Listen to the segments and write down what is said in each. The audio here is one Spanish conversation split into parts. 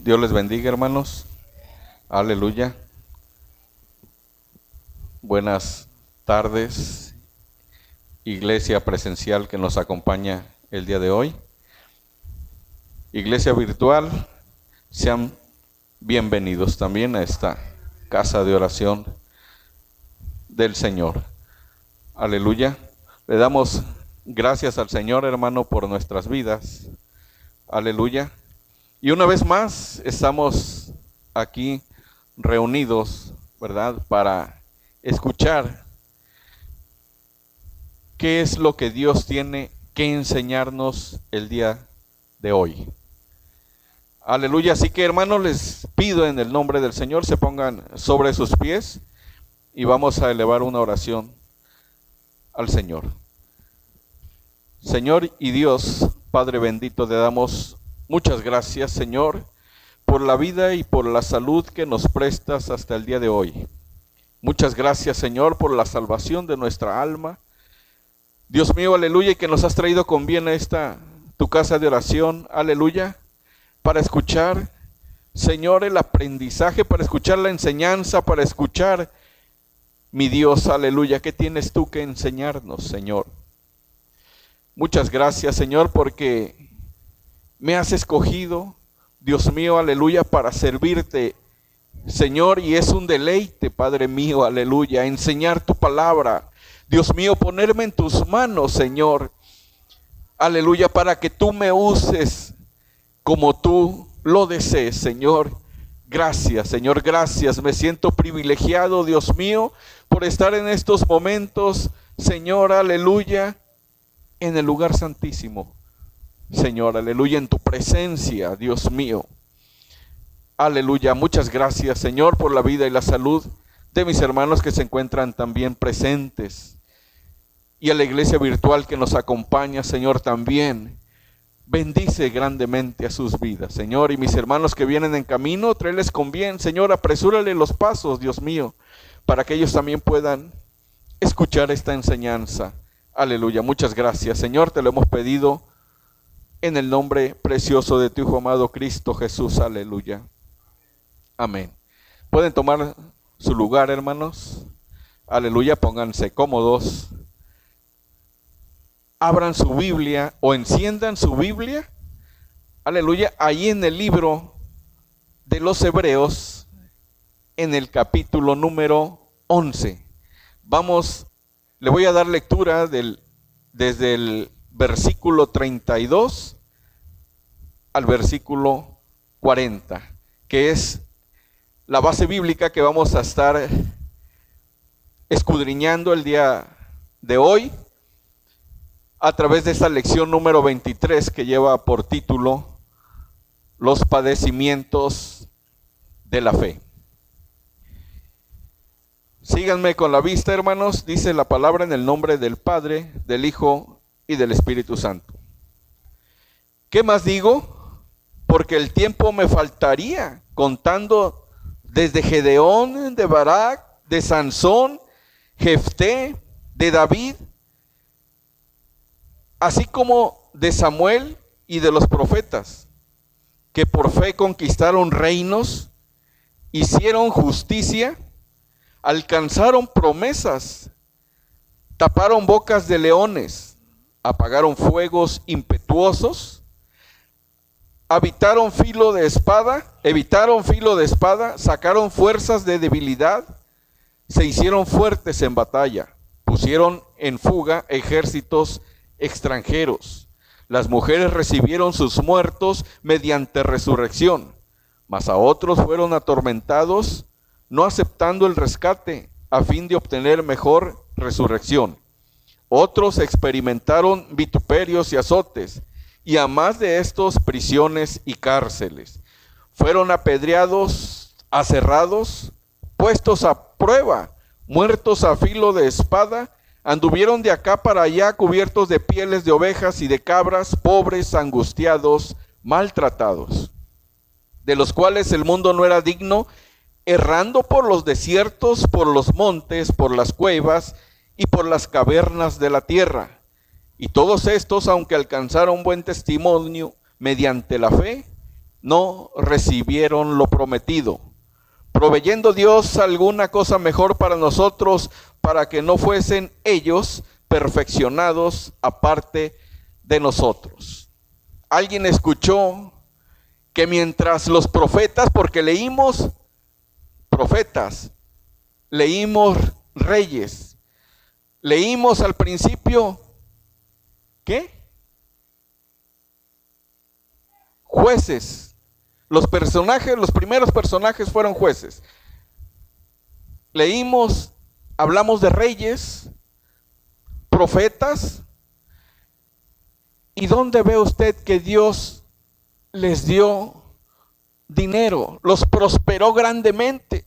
Dios les bendiga, hermanos. Aleluya. Buenas tardes, iglesia presencial que nos acompaña el día de hoy. Iglesia virtual, sean bienvenidos también a esta casa de oración del Señor. Aleluya. Le damos gracias al Señor, hermano, por nuestras vidas. Aleluya. Y una vez más estamos aquí reunidos, ¿verdad?, para escuchar qué es lo que Dios tiene que enseñarnos el día de hoy. Aleluya. Así que, hermanos, les pido en el nombre del Señor se pongan sobre sus pies y vamos a elevar una oración al Señor. Señor y Dios, Padre bendito, te damos muchas gracias, Señor, por la vida y por la salud que nos prestas hasta el día de hoy. Muchas gracias, Señor, por la salvación de nuestra alma. Dios mío, aleluya, y que nos has traído con bien a esta tu casa de oración, aleluya, para escuchar, Señor, el aprendizaje, para escuchar la enseñanza, para escuchar, mi Dios, aleluya, ¿qué tienes tú que enseñarnos, Señor? Muchas gracias, Señor, porque me has escogido, Dios mío, aleluya, para servirte, Señor, y es un deleite, Padre mío, aleluya, enseñar tu palabra. Dios mío, ponerme en tus manos, Señor, aleluya, para que tú me uses como tú lo desees, Señor. Gracias, Señor, gracias. Me siento privilegiado, Dios mío, por estar en estos momentos, Señor, aleluya, en el lugar santísimo. Señor, aleluya, en tu presencia, Dios mío. Aleluya, muchas gracias, Señor, por la vida y la salud de mis hermanos que se encuentran también presentes. Y a la iglesia virtual que nos acompaña, Señor, también. Bendice grandemente a sus vidas, Señor. Y mis hermanos que vienen en camino, tráeles con bien, Señor, apresúrale los pasos, Dios mío, para que ellos también puedan escuchar esta enseñanza. Aleluya, muchas gracias, Señor, te lo hemos pedido en el nombre precioso de tu Hijo amado Cristo Jesús, aleluya. Amén. Pueden tomar su lugar, hermanos. Aleluya, pónganse cómodos. Abran su Biblia o enciendan su Biblia. Aleluya, ahí en el libro de los Hebreos, en el capítulo número 11. Le voy a dar lectura desde el versículo 32 al versículo 40, que es la base bíblica que vamos a estar escudriñando el día de hoy a través de esta lección número 23 que lleva por título Los padecimientos de la fe. Síganme con la vista, hermanos. Dice la palabra en el nombre del Padre, del Hijo y del Espíritu Santo. ¿Qué más digo? Porque el tiempo me faltaría, contando desde Gedeón, de Barak, de Sansón, Jefté, de David, así como de Samuel y de los profetas, que por fe conquistaron reinos, hicieron justicia, alcanzaron promesas, taparon bocas de leones, apagaron fuegos impetuosos, evitaron filo de espada, sacaron fuerzas de debilidad, se hicieron fuertes en batalla, pusieron en fuga ejércitos extranjeros. Las mujeres recibieron sus muertos mediante resurrección, mas a otros fueron atormentados, no aceptando el rescate a fin de obtener mejor resurrección. Otros experimentaron vituperios y azotes, y a más de estos prisiones y cárceles. Fueron apedreados, aserrados, puestos a prueba, muertos a filo de espada, anduvieron de acá para allá cubiertos de pieles de ovejas y de cabras, pobres, angustiados, maltratados, de los cuales el mundo no era digno, errando por los desiertos, por los montes, por las cuevas y por las cavernas de la tierra. Y todos estos, aunque alcanzaron buen testimonio mediante la fe, no recibieron lo prometido, proveyendo Dios alguna cosa mejor para nosotros, para que no fuesen ellos perfeccionados aparte de nosotros. ¿Alguien escuchó que mientras los profetas, porque leímos profetas, leímos reyes, leímos al principio, ¿qué? Jueces. Los primeros personajes fueron jueces. Leímos, hablamos de reyes, profetas. ¿Y dónde ve usted que Dios les dio dinero? Los prosperó grandemente.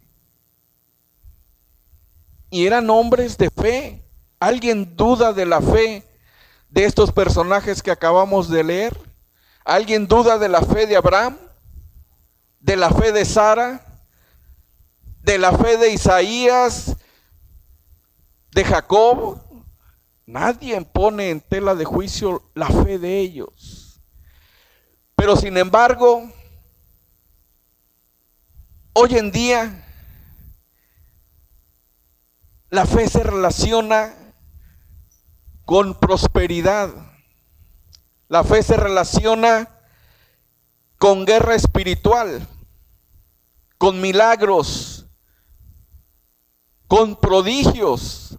Y eran hombres de fe. ¿Alguien duda de la fe de estos personajes que acabamos de leer? ¿Alguien duda de la fe de Abraham? ¿De la fe de Sara? ¿De la fe de Isaías? ¿De Jacob? Nadie pone en tela de juicio la fe de ellos. Pero sin embargo, hoy en día, la fe se relaciona con prosperidad. La fe se relaciona con guerra espiritual, con milagros, con prodigios.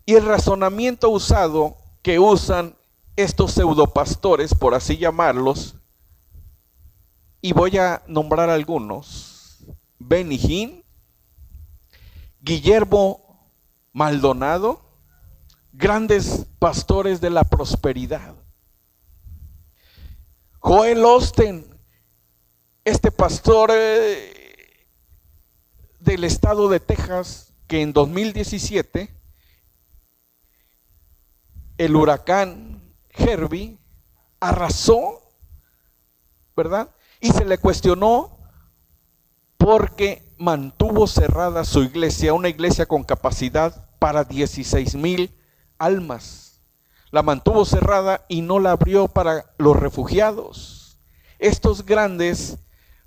Y el razonamiento usado que usan estos pseudopastores, por así llamarlos, y voy a nombrar algunos: Benny Hinn, Guillermo Maldonado, grandes pastores de la prosperidad. Joel Osteen, este pastor del estado de Texas, que en 2017 el huracán Herbie arrasó, ¿verdad? Y se le cuestionó porque mantuvo cerrada su iglesia, una iglesia con capacidad para 16,000 almas. La mantuvo cerrada y no la abrió para los refugiados. Estos grandes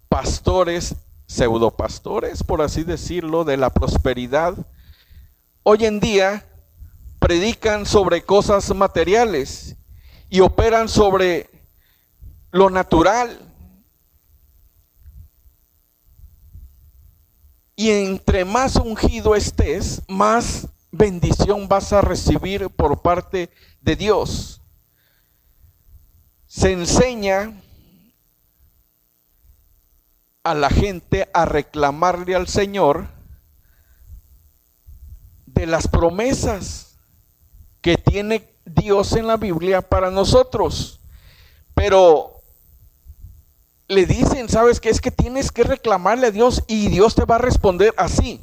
pastores, pseudopastores, por así decirlo, de la prosperidad, hoy en día predican sobre cosas materiales y operan sobre lo natural. Y entre más ungido estés, más bendición vas a recibir por parte de Dios. Se enseña a la gente a reclamarle al Señor de las promesas que tiene Dios en la Biblia para nosotros. Pero le dicen, ¿sabes qué? Es que tienes que reclamarle a Dios y Dios te va a responder así,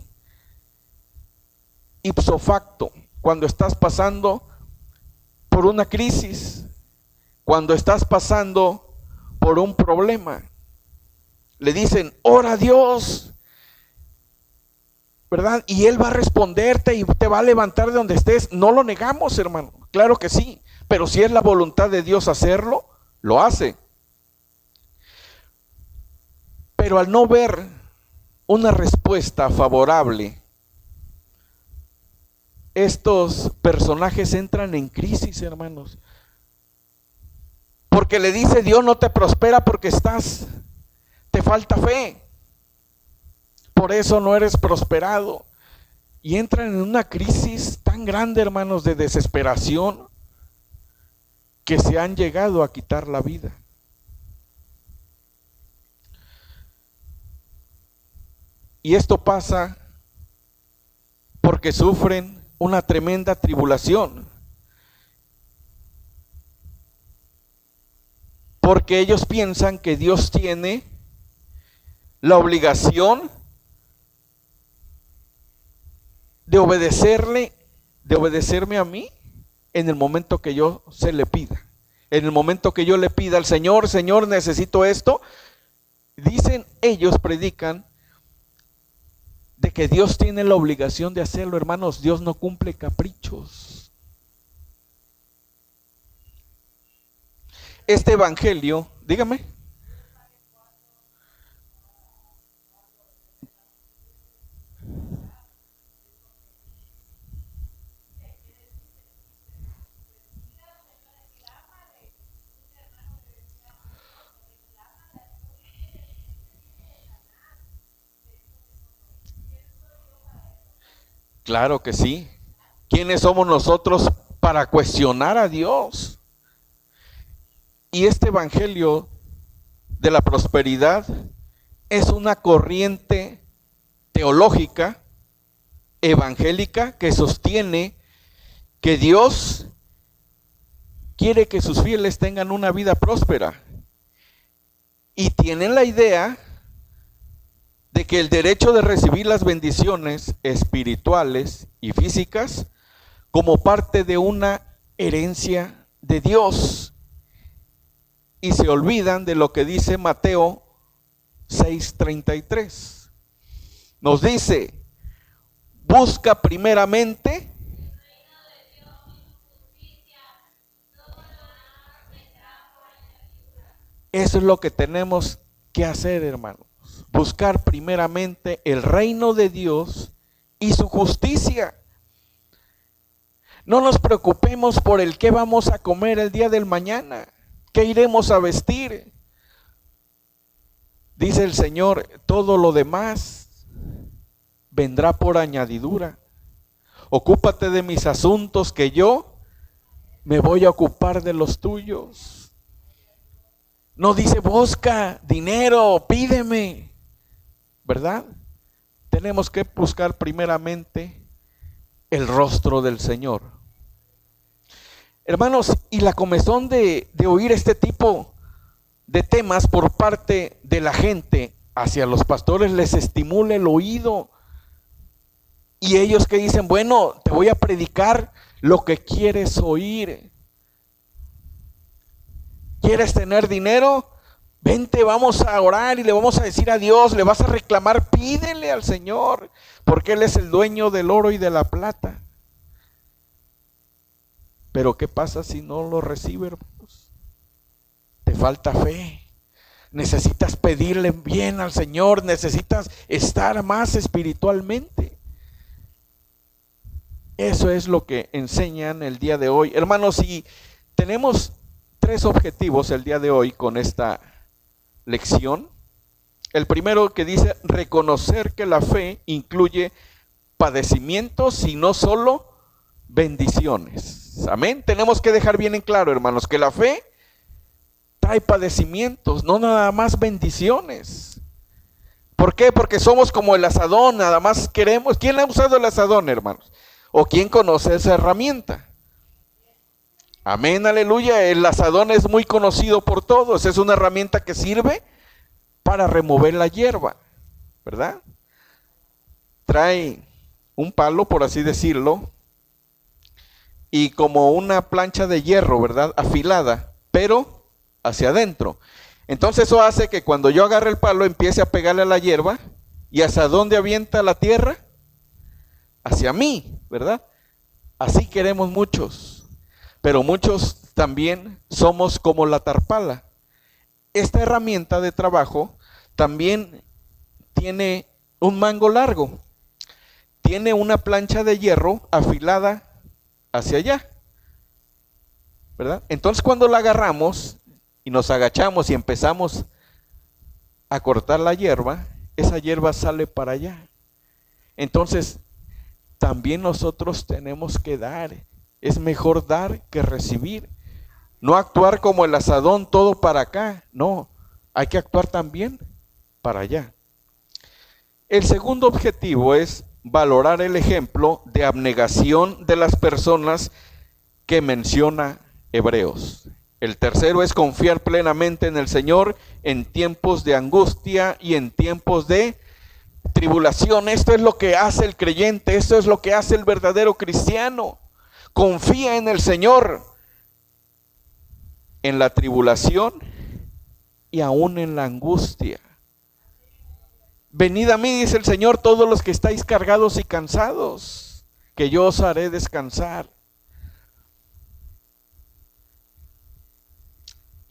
ipso facto, cuando estás pasando por una crisis, cuando estás pasando por un problema. Le dicen, ora a Dios, ¿verdad? Y Él va a responderte y te va a levantar de donde estés. No lo negamos, hermano, claro que sí, pero si es la voluntad de Dios hacerlo, lo hace. Pero al no ver una respuesta favorable, estos personajes entran en crisis, hermanos. Porque le dice, Dios no te prospera porque te falta fe. Por eso no eres prosperado. Y entran en una crisis tan grande, hermanos, de desesperación, que se han llegado a quitar la vida. Y esto pasa porque sufren una tremenda tribulación. Porque ellos piensan que Dios tiene la obligación de obedecerme a mí en el momento que yo se le pida. En el momento que yo le pida al Señor, Señor, necesito esto. Dicen ellos, predican, de que Dios tiene la obligación de hacerlo. Hermanos, Dios no cumple caprichos. este evangelio, dígame. Claro que sí. ¿Quiénes somos nosotros para cuestionar a Dios? Y este evangelio de la prosperidad es una corriente teológica, evangélica, que sostiene que Dios quiere que sus fieles tengan una vida próspera. Y tienen la idea de que el derecho de recibir las bendiciones espirituales y físicas como parte de una herencia de Dios. Y se olvidan de lo que dice Mateo 6:33. Nos dice, busca primeramente. Eso es lo que tenemos que hacer, hermanos. Buscar primeramente el reino de Dios y su justicia. No nos preocupemos por el qué vamos a comer el día del mañana, qué iremos a vestir. Dice el Señor, todo lo demás vendrá por añadidura. Ocúpate de mis asuntos, que yo me voy a ocupar de los tuyos. No dice busca dinero, pídeme, ¿verdad? Tenemos que buscar primeramente el rostro del Señor. Hermanos, y la comezón de oír este tipo de temas por parte de la gente hacia los pastores les estimula el oído. Y ellos que dicen, bueno, te voy a predicar lo que quieres oír. ¿Quieres tener dinero? Vente, vamos a orar y le vamos a decir a Dios, le vas a reclamar, pídele al Señor, porque Él es el dueño del oro y de la plata. Pero ¿qué pasa si no lo recibe, hermanos? Te falta fe. Necesitas pedirle bien al Señor, necesitas estar más espiritualmente. Eso es lo que enseñan el día de hoy. Hermanos, y tenemos 3 objetivos el día de hoy con esta lección. El primero, que dice reconocer que la fe incluye padecimientos y no solo bendiciones. Amén. Tenemos que dejar bien en claro, hermanos, que la fe trae padecimientos, no nada más bendiciones. ¿Por qué? Porque somos como el asadón, nada más queremos. ¿Quién ha usado el asadón, hermanos? ¿O quién conoce esa herramienta? Amén, aleluya. El asadón es muy conocido por todos. Es una herramienta que sirve para remover la hierba, ¿verdad? Trae un palo, por así decirlo, y como una plancha de hierro, ¿verdad? Afilada, pero hacia adentro. Entonces eso hace que cuando yo agarre el palo empiece a pegarle a la hierba. ¿Y hacia dónde avienta la tierra? Hacia mí, ¿verdad? Así queremos muchos. Pero muchos también somos como la tarpala. Esta herramienta de trabajo también tiene un mango largo. Tiene una plancha de hierro afilada hacia allá, ¿verdad? Entonces cuando la agarramos y nos agachamos y empezamos a cortar la hierba, esa hierba sale para allá. Entonces también nosotros tenemos que dar. Es mejor dar que recibir. No actuar como el asadón, todo para acá. No, hay que actuar también para allá. El segundo objetivo es valorar el ejemplo de abnegación de las personas que menciona Hebreos. El tercero es confiar plenamente en el Señor en tiempos de angustia y en tiempos de tribulación. Esto es lo que hace el creyente, esto es lo que hace el verdadero cristiano. Confía en el Señor en la tribulación y aún en la angustia. Venid a mí, dice el Señor, todos los que estáis cargados y cansados, que yo os haré descansar.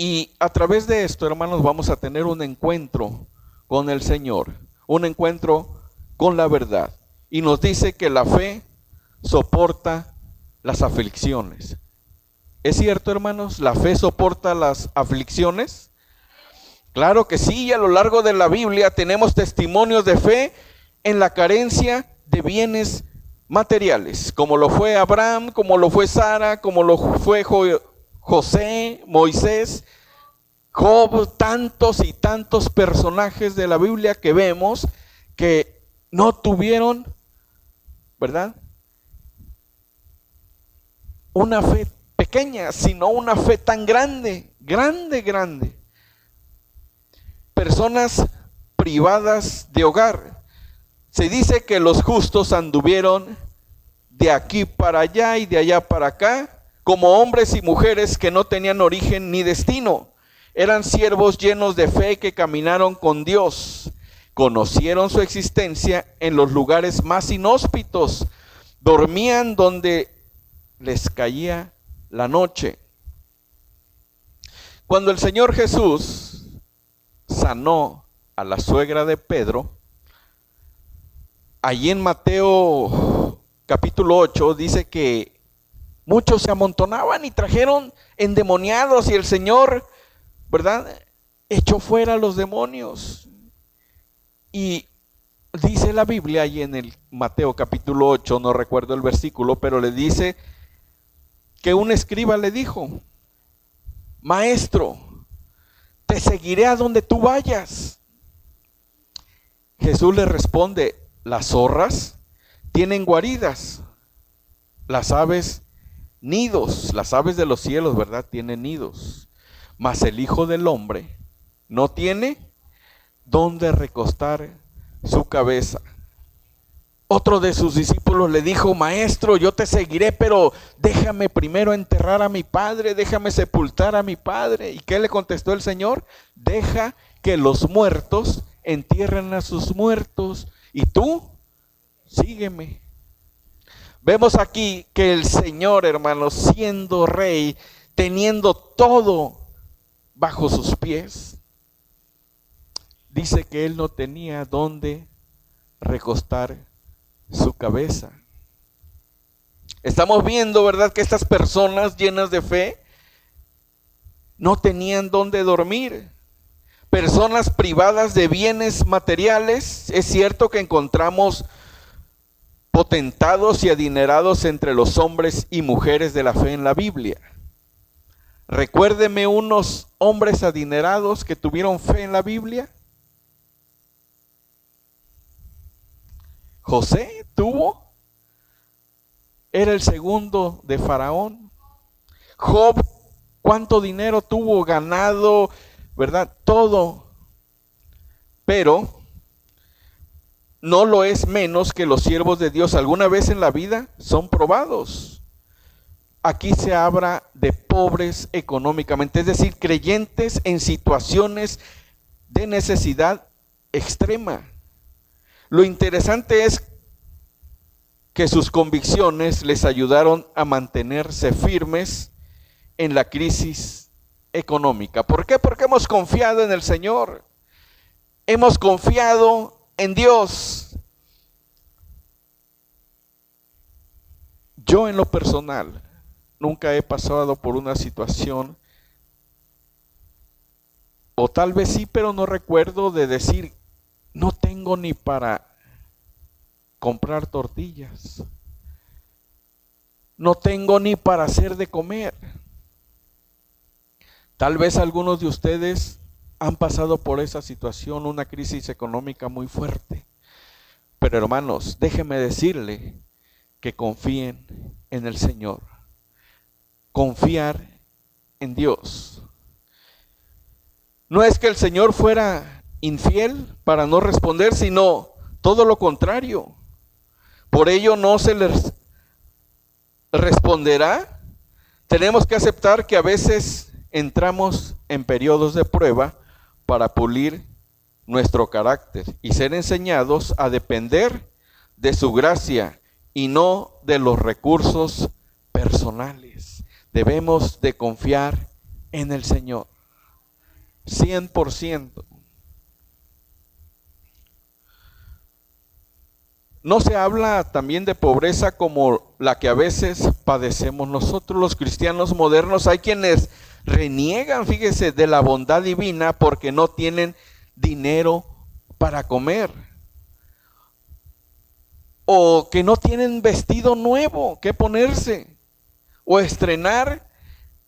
Y a través de esto, hermanos, vamos a tener un encuentro con el Señor, un encuentro con la verdad. Y nos dice que la fe soporta las aflicciones. ¿Es cierto, hermanos? ¿La fe soporta las aflicciones? Claro que sí, y a lo largo de la Biblia tenemos testimonios de fe en la carencia de bienes materiales, como lo fue Abraham, como lo fue Sara, como lo fue José, Moisés, Job, tantos y tantos personajes de la Biblia que vemos que no tuvieron, ¿verdad?, una fe pequeña, sino una fe tan grande, grande. Personas privadas de hogar. Se dice que los justos anduvieron de aquí para allá y de allá para acá, como hombres y mujeres que no tenían origen ni destino. Eran siervos llenos de fe que caminaron con Dios. Conocieron su existencia en los lugares más inhóspitos. Dormían donde les caía la noche. Cuando el Señor Jesús sanó a la suegra de Pedro, allí en Mateo capítulo 8 dice que muchos se amontonaban y trajeron endemoniados y el Señor, ¿verdad?, echó fuera a los demonios. Y dice la Biblia allí en el Mateo capítulo 8, no recuerdo el versículo, pero le dice que un escriba le dijo: Maestro, te seguiré a donde tú vayas. Jesús le responde: las zorras tienen guaridas, las aves nidos, las aves de los cielos, ¿verdad?, tienen nidos, mas el Hijo del Hombre no tiene dónde recostar su cabeza. Otro de sus discípulos le dijo: Maestro, yo te seguiré, pero déjame primero enterrar a mi padre, déjame sepultar a mi padre. ¿Y qué le contestó el Señor? Deja que los muertos entierren a sus muertos, y tú sígueme. Vemos aquí que el Señor, hermanos, siendo rey, teniendo todo bajo sus pies, dice que él no tenía dónde recostar su cabeza. Estamos viendo, ¿verdad?, que estas personas llenas de fe no tenían dónde dormir. Personas privadas de bienes materiales. Es cierto que encontramos potentados y adinerados entre los hombres y mujeres de la fe en la Biblia. Recuérdeme unos hombres adinerados que tuvieron fe en la Biblia. José tuvo, era el segundo de Faraón. Job, ¿cuánto dinero tuvo? Ganado, ¿verdad? Todo. Pero no lo es menos que los siervos de Dios alguna vez en la vida son probados. Aquí se habla de pobres económicamente, es decir, creyentes en situaciones de necesidad extrema. Lo interesante es que sus convicciones les ayudaron a mantenerse firmes en la crisis económica. ¿Por qué? Porque hemos confiado en el Señor. Hemos confiado en Dios. Yo en lo personal nunca he pasado por una situación, o tal vez sí, pero no recuerdo, de decir: no tengo ni para comprar tortillas, no tengo ni para hacer de comer. Tal vez algunos de ustedes han pasado por esa situación, una crisis económica muy fuerte. Pero hermanos, déjenme decirle que confíen en el Señor. Confiar en Dios. No es que el Señor fuera infiel para no responder, sino todo lo contrario. Por ello no se les responderá. Tenemos que aceptar que a veces entramos en periodos de prueba para pulir nuestro carácter y ser enseñados a depender de su gracia y no de los recursos personales. Debemos de confiar en el Señor. 100%. No se habla también de pobreza como la que a veces padecemos nosotros los cristianos modernos. Hay quienes reniegan, fíjese, de la bondad divina porque no tienen dinero para comer, o que no tienen vestido nuevo que ponerse, o estrenar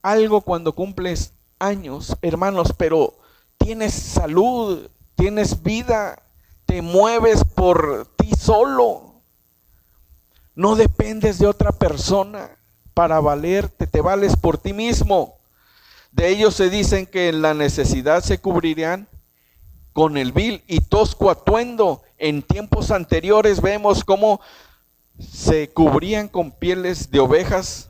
algo cuando cumples años, hermanos, pero tienes salud, tienes vida, te mueves por ti solo, no dependes de otra persona para valerte, te vales por ti mismo. De ellos se dicen que en la necesidad se cubrirán con el vil y tosco atuendo. En tiempos anteriores vemos cómo se cubrían con pieles de ovejas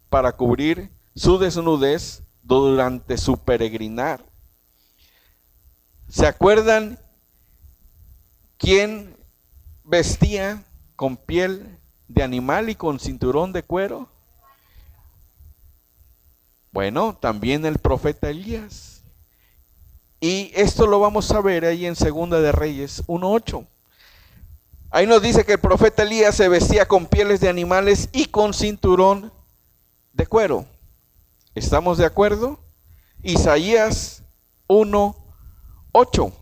para cubrir su desnudez durante su peregrinar. ¿Se acuerdan quién vestía con piel de animal y con cinturón de cuero? Bueno, también el profeta Elías. Y esto lo vamos a ver ahí en Segunda de Reyes 1:8. Ahí nos dice que el profeta Elías se vestía con pieles de animales y con cinturón de cuero. ¿Estamos de acuerdo? Isaías 1:8.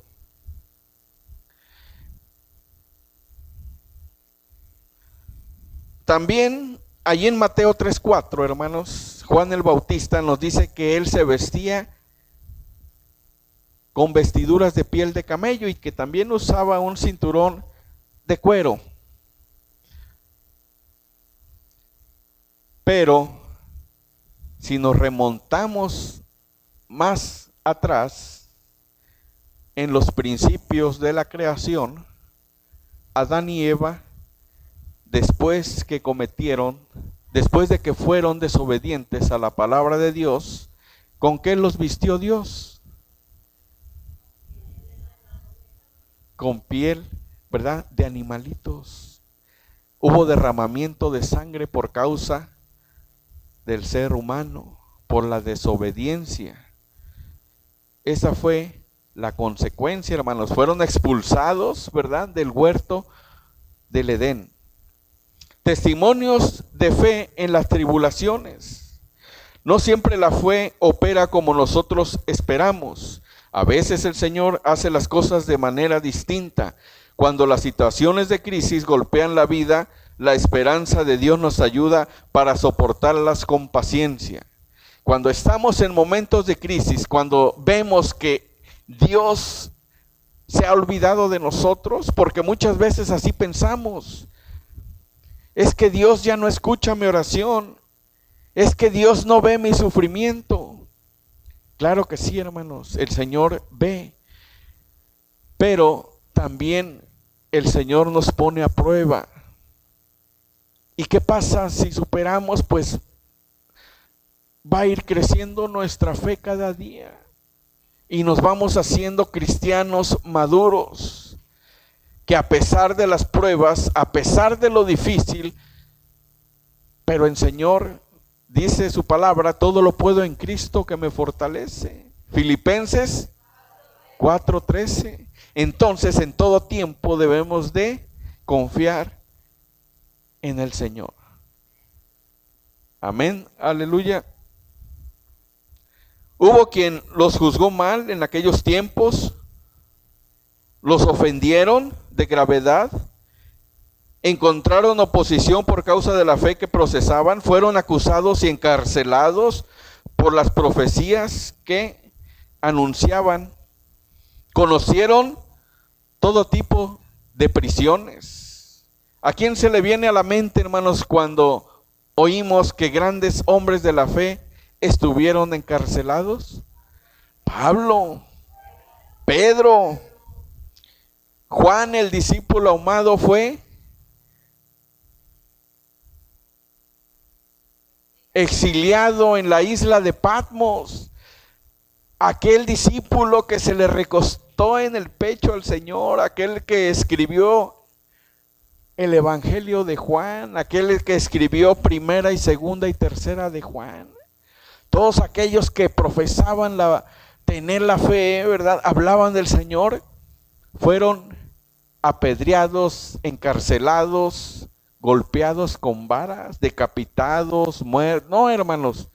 También allí en Mateo 3:4, hermanos, Juan el Bautista nos dice que él se vestía con vestiduras de piel de camello y que también usaba un cinturón de cuero. Pero si nos remontamos más atrás en los principios de la creación, Adán y Eva, después de que fueron desobedientes a la palabra de Dios, ¿con qué los vistió Dios? Con piel, ¿verdad?, de animalitos. Hubo derramamiento de sangre por causa del ser humano, por la desobediencia. Esa fue la consecuencia, hermanos. Fueron expulsados, ¿verdad?, del huerto del Edén. Testimonios de fe en las tribulaciones. No siempre la fe opera como nosotros esperamos. A veces el Señor hace las cosas de manera distinta. Cuando las situaciones de crisis golpean la vida, la esperanza de Dios nos ayuda para soportarlas con paciencia. Cuando estamos en momentos de crisis, cuando vemos que Dios se ha olvidado de nosotros, porque muchas veces así pensamos, es que Dios ya no escucha mi oración, es que Dios no ve mi sufrimiento. Claro que sí, hermanos, el Señor ve, pero también el Señor nos pone a prueba. ¿Y qué pasa si superamos? Pues va a ir creciendo nuestra fe cada día y nos vamos haciendo cristianos maduros, que a pesar de las pruebas, a pesar de lo difícil, pero el Señor dice su palabra, todo lo puedo en Cristo que me fortalece. Filipenses 4:13. Entonces, en todo tiempo debemos de confiar en el Señor. Amén, aleluya. Hubo quien los juzgó mal en aquellos tiempos, los ofendieron de gravedad, encontraron oposición por causa de la fe que procesaban, fueron acusados y encarcelados por las profecías que anunciaban, conocieron todo tipo de prisiones. ¿A quién se le viene a la mente, hermanos, cuando oímos que grandes hombres de la fe estuvieron encarcelados? Pablo, Pedro, Juan, el discípulo amado, fue exiliado en la isla de Patmos. Aquel discípulo que se le recostó en el pecho al Señor, aquel que escribió el Evangelio de Juan, aquel que escribió Primera y Segunda y Tercera de Juan. Todos aquellos que profesaban la tener la fe, ¿verdad? Hablaban del Señor, fueron apedreados, encarcelados, golpeados con varas, decapitados, muertos. No, hermanos.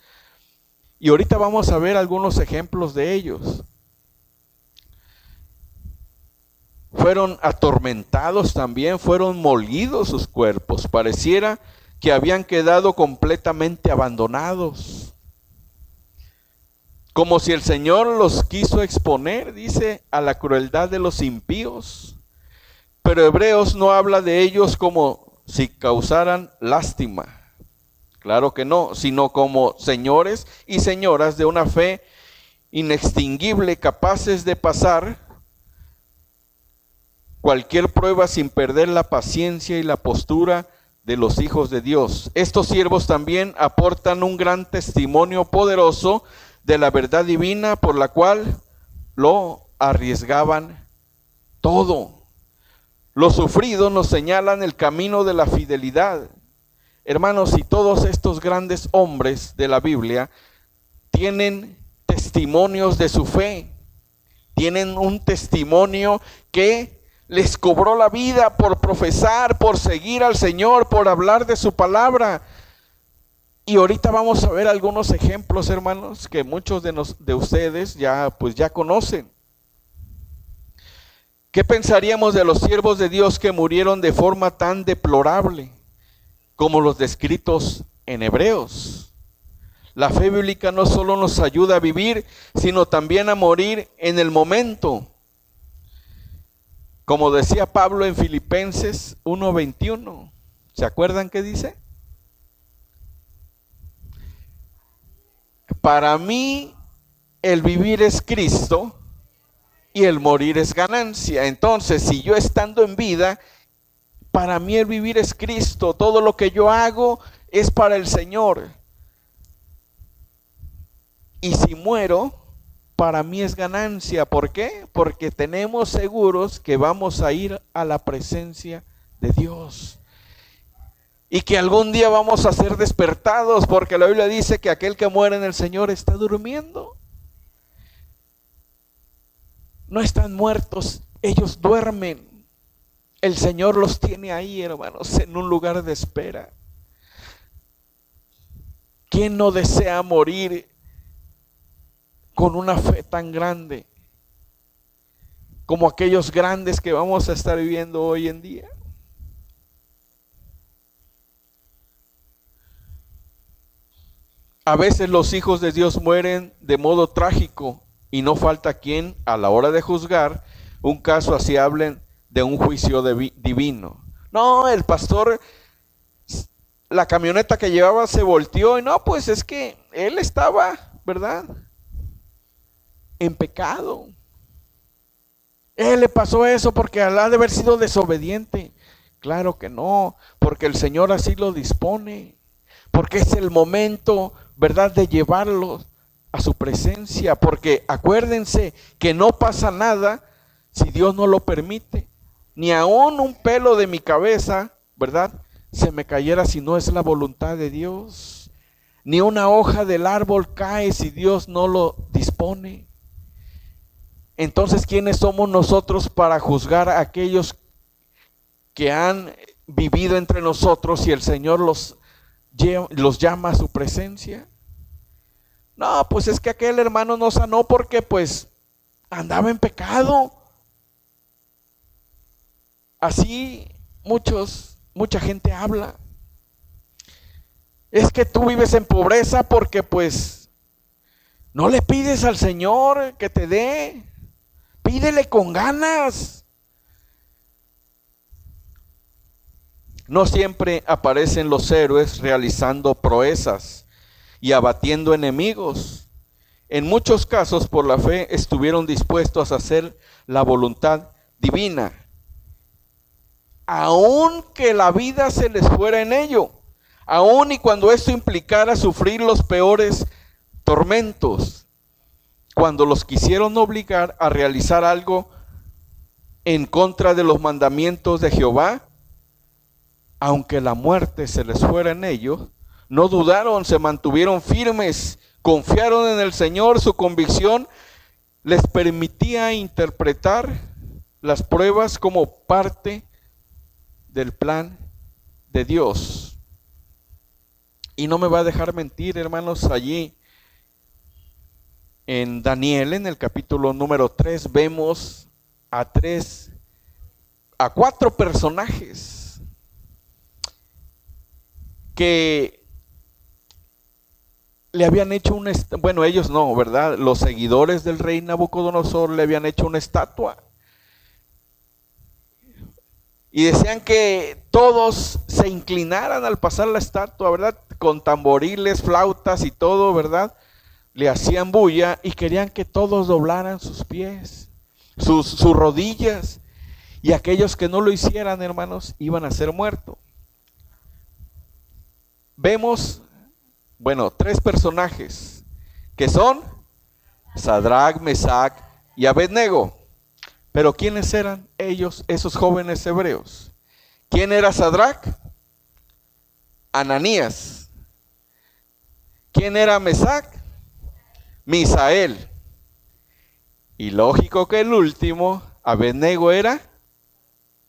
Y ahorita vamos a ver algunos ejemplos de ellos. Fueron atormentados también, fueron molidos sus cuerpos. Pareciera que habían quedado completamente abandonados. Como si el Señor los quiso exponer, dice, a la crueldad de los impíos. Pero Hebreos no habla de ellos como si causaran lástima. Claro que no, sino como señores y señoras de una fe inextinguible, capaces de pasar cualquier prueba sin perder la paciencia y la postura de los hijos de Dios. Estos siervos también aportan un gran testimonio poderoso de la verdad divina por la cual lo arriesgaban todo. Los sufridos nos señalan el camino de la fidelidad. Hermanos, y todos estos grandes hombres de la Biblia tienen testimonios de su fe, tienen un testimonio que les cobró la vida por profesar, por seguir al Señor, por hablar de su palabra. Y ahorita vamos a ver algunos ejemplos, hermanos, que muchos de ustedes ya conocen. ¿Qué pensaríamos de los siervos de Dios que murieron de forma tan deplorable como los descritos en Hebreos? La fe bíblica no solo nos ayuda a vivir, sino también a morir en el momento. Como decía Pablo en Filipenses 1:21, ¿se acuerdan qué dice? Para mí el vivir es Cristo y el morir es ganancia. Entonces, si yo estando en vida, para mí el vivir es Cristo. Todo lo que yo hago es para el Señor. Y si muero, para mí es ganancia. ¿Por qué? Porque tenemos seguros que vamos a ir a la presencia de Dios. Y que algún día vamos a ser despertados, porque la Biblia dice que aquel que muere en el Señor está durmiendo. No están muertos, ellos duermen. El Señor los tiene ahí, hermanos, en un lugar de espera. ¿Quién no desea morir con una fe tan grande como aquellos grandes que vamos a estar viviendo hoy en día? A veces los hijos de Dios mueren de modo trágico y no falta quien a la hora de juzgar un caso así hablen de un juicio divino. No, el pastor, la camioneta que llevaba se volteó y no, pues es que él estaba, ¿verdad?, en pecado. Él le pasó eso porque ha de haber sido desobediente. Claro que no, porque el Señor así lo dispone, porque es el momento, ¿verdad?, de llevarlos a su presencia, porque acuérdense que no pasa nada si Dios no lo permite. Ni aún un pelo de mi cabeza, ¿verdad?, se me cayera si no es la voluntad de Dios. Ni una hoja del árbol cae si Dios no lo dispone. Entonces, ¿quiénes somos nosotros para juzgar a aquellos que han vivido entre nosotros y el Señor los llama a su presencia? No, pues es que aquel hermano no sanó porque pues andaba en pecado. Así mucha gente habla. Es que tú vives en pobreza porque pues no le pides al Señor que te dé. Pídele con ganas. No siempre aparecen los héroes realizando proezas y abatiendo enemigos. En muchos casos, por la fe, estuvieron dispuestos a hacer la voluntad divina, aunque la vida se les fuera en ello, aun y cuando esto implicara sufrir los peores tormentos. Cuando los quisieron obligar a realizar algo en contra de los mandamientos de Jehová, aunque la muerte se les fuera en ellos, no dudaron, se mantuvieron firmes, confiaron en el Señor. Su convicción les permitía interpretar las pruebas como parte del plan de Dios. Y no me va a dejar mentir, hermanos, allí en Daniel, en el capítulo número 3, vemos a 4 personajes que le habían hecho bueno, ellos no, ¿verdad? Los seguidores del rey Nabucodonosor le habían hecho una estatua. Y decían que todos se inclinaran al pasar la estatua, ¿verdad? Con tamboriles, flautas y todo, ¿verdad? Le hacían bulla y querían que todos doblaran sus pies, sus rodillas. Y aquellos que no lo hicieran, hermanos, iban a ser muertos. Vemos, bueno, 3 personajes que son Sadrac, Mesac y Abednego. Pero ¿quiénes eran ellos, esos jóvenes hebreos? ¿Quién era Sadrac? Ananías. ¿Quién era Mesac? Misael. Y lógico que el último, Abednego, era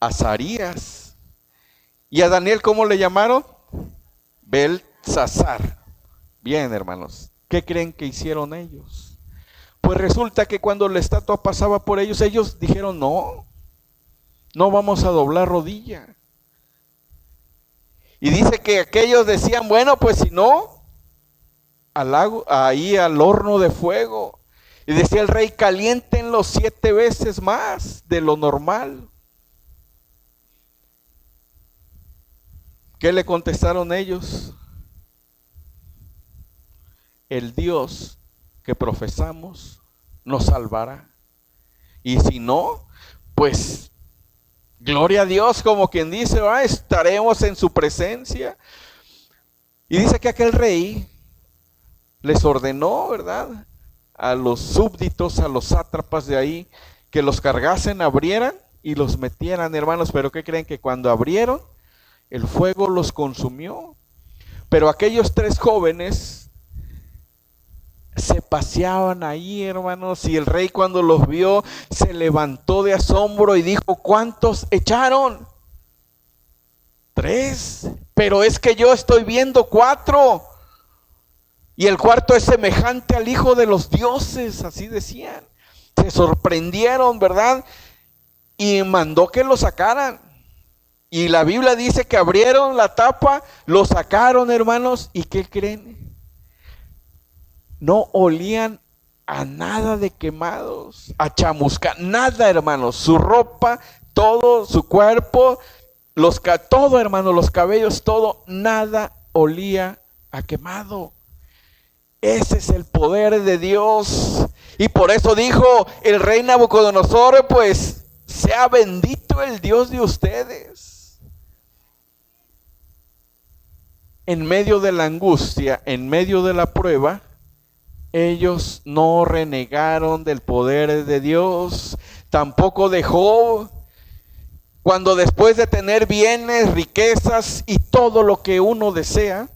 Azarías. ¿Y a Daniel cómo le llamaron? Beltsasar. Bien, hermanos, ¿qué creen que hicieron ellos? Pues resulta que cuando la estatua pasaba por ellos, ellos dijeron, no vamos a doblar rodilla. Y dice que aquellos decían, bueno, pues si no, ahí al horno de fuego. Y decía el rey, caliéntenlo 7 veces más de lo normal. ¿Qué le contestaron ellos? El Dios que profesamos nos salvará. Y si no, pues gloria a Dios, como quien dice, estaremos en su presencia. Y dice que aquel rey les ordenó, ¿verdad?, a los súbditos, a los sátrapas de ahí, que los cargasen, abrieran y los metieran, hermanos. Pero ¿qué creen? Que cuando abrieron, el fuego los consumió. Pero aquellos 3 jóvenes se paseaban ahí, hermanos, y el rey cuando los vio se levantó de asombro y dijo, ¿cuántos echaron? 3, pero es que yo estoy viendo 4, y el cuarto es semejante al Hijo de los dioses, así decían. Se sorprendieron, ¿verdad? Y mandó que lo sacaran. Y la Biblia dice que abrieron la tapa, lo sacaron, hermanos, ¿y qué creen? No olían a nada de quemados, a chamusca, nada, hermanos. Su ropa, todo, su cuerpo, todo, hermanos, los cabellos, todo, nada olía a quemado. Ese es el poder de Dios. Y por eso dijo el rey Nabucodonosor, pues sea bendito el Dios de ustedes. En medio de la angustia, en medio de la prueba, ellos no renegaron del poder de Dios. Tampoco de Job, cuando después de tener bienes, riquezas y todo lo que uno desea,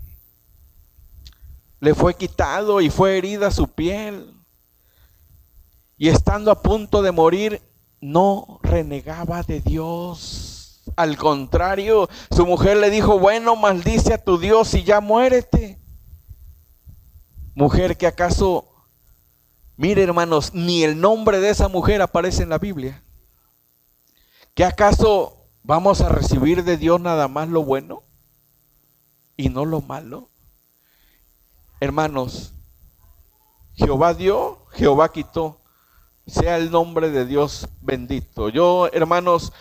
le fue quitado y fue herida su piel. Y estando a punto de morir, no renegaba de Dios. Al contrario, su mujer le dijo, bueno, maldice a tu Dios y ya muérete. Mujer que acaso, mire, hermanos, ni el nombre de esa mujer aparece en la Biblia. ¿Que acaso vamos a recibir de Dios nada más lo bueno y no lo malo? Hermanos, Jehová dio, Jehová quitó. Sea el nombre de Dios bendito. Yo, hermanos,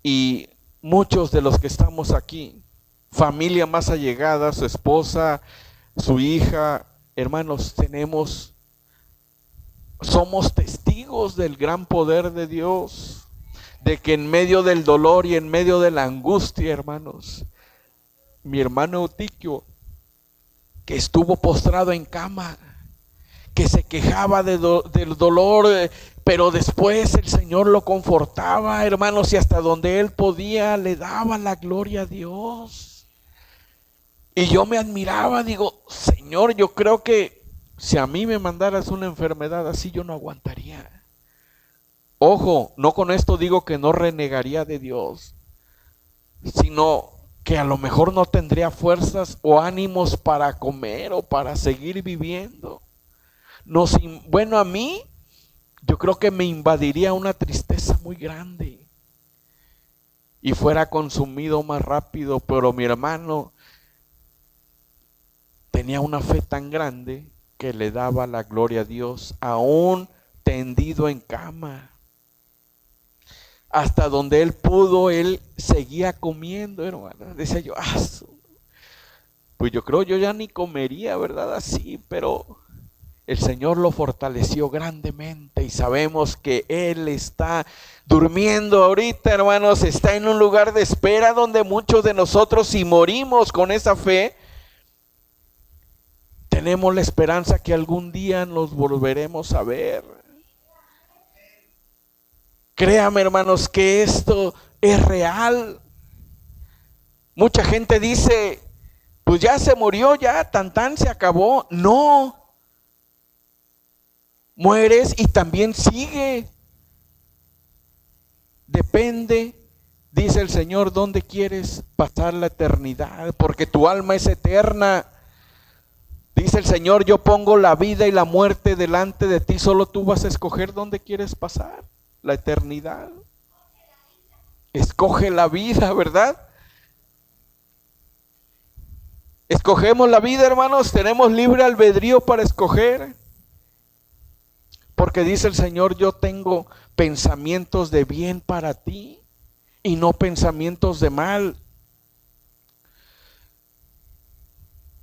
y muchos de los que estamos aquí, familia más allegada, su esposa, su hija, hermanos, somos testigos del gran poder de Dios, de que en medio del dolor y en medio de la angustia, hermanos, mi hermano Eutiquio, que estuvo postrado en cama, que se quejaba del dolor, pero después el Señor lo confortaba, hermanos, y hasta donde él podía le daba la gloria a Dios. Y yo me admiraba, digo, Señor, yo creo que Si a mí me mandaras una enfermedad así, yo no aguantaría. Ojo, no con esto digo que no renegaría de Dios, sino que a lo mejor no tendría fuerzas o ánimos para comer o para seguir viviendo. Bueno, a mí, yo creo que me invadiría una tristeza muy grande y fuera consumido más rápido, pero mi hermano tenía una fe tan grande que le daba la gloria a Dios, aún tendido en cama. Hasta donde él pudo, él seguía comiendo, hermano. Decía yo, pues yo creo yo ya ni comería, ¿verdad? Así, pero el Señor lo fortaleció grandemente y sabemos que Él está durmiendo ahorita, hermanos. Está en un lugar de espera donde muchos de nosotros, si morimos con esa fe, tenemos la esperanza que algún día nos volveremos a ver. Créame, hermanos, que esto es real. Mucha gente dice, pues ya se murió, ya tan se acabó. No. Mueres y también sigue. Depende, dice el Señor, dónde quieres pasar la eternidad, porque tu alma es eterna. Dice el Señor, yo pongo la vida y la muerte delante de ti, solo tú vas a escoger dónde quieres pasar la eternidad. Escoge la vida, ¿verdad? Escogemos la vida, hermanos, tenemos libre albedrío para escoger. Porque dice el Señor, yo tengo pensamientos de bien para ti y no pensamientos de mal.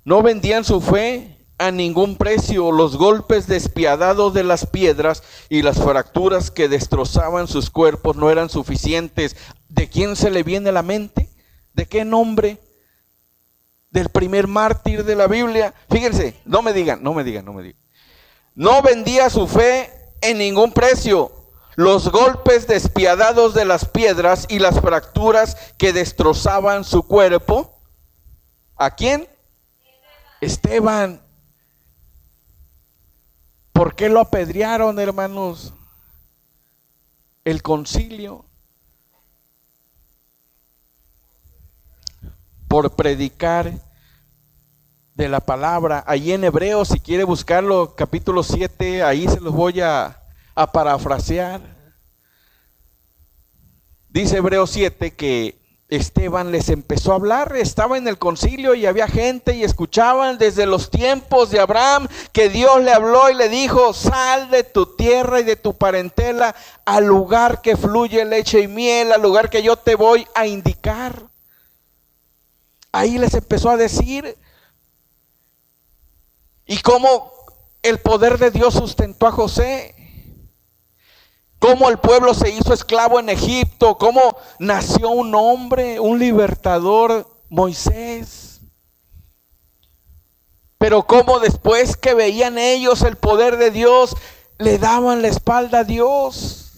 No vendían su fe a ningún precio. Los golpes despiadados de las piedras y las fracturas que destrozaban sus cuerpos no eran suficientes. ¿De quién se le viene a la mente? ¿De qué nombre? Del primer mártir de la Biblia. Fíjense, no me digan. No vendía su fe en ningún precio. Los golpes despiadados de las piedras y las fracturas que destrozaban su cuerpo. ¿A quién? Esteban. ¿Por qué lo apedrearon, hermanos? El concilio. Por predicar de la palabra. Allí en Hebreos, si quiere buscarlo, capítulo 7, ahí se los voy a parafrasear. Dice Hebreos 7 que Esteban les empezó a hablar, estaba en el concilio y había gente y escuchaban desde los tiempos de Abraham que Dios le habló y le dijo, sal de tu tierra y de tu parentela al lugar que fluye leche y miel, al lugar que yo te voy a indicar. Ahí les empezó a decir. Y cómo el poder de Dios sustentó a José. Cómo el pueblo se hizo esclavo en Egipto. Cómo nació un hombre, un libertador, Moisés. Pero cómo después que veían ellos el poder de Dios, le daban la espalda a Dios.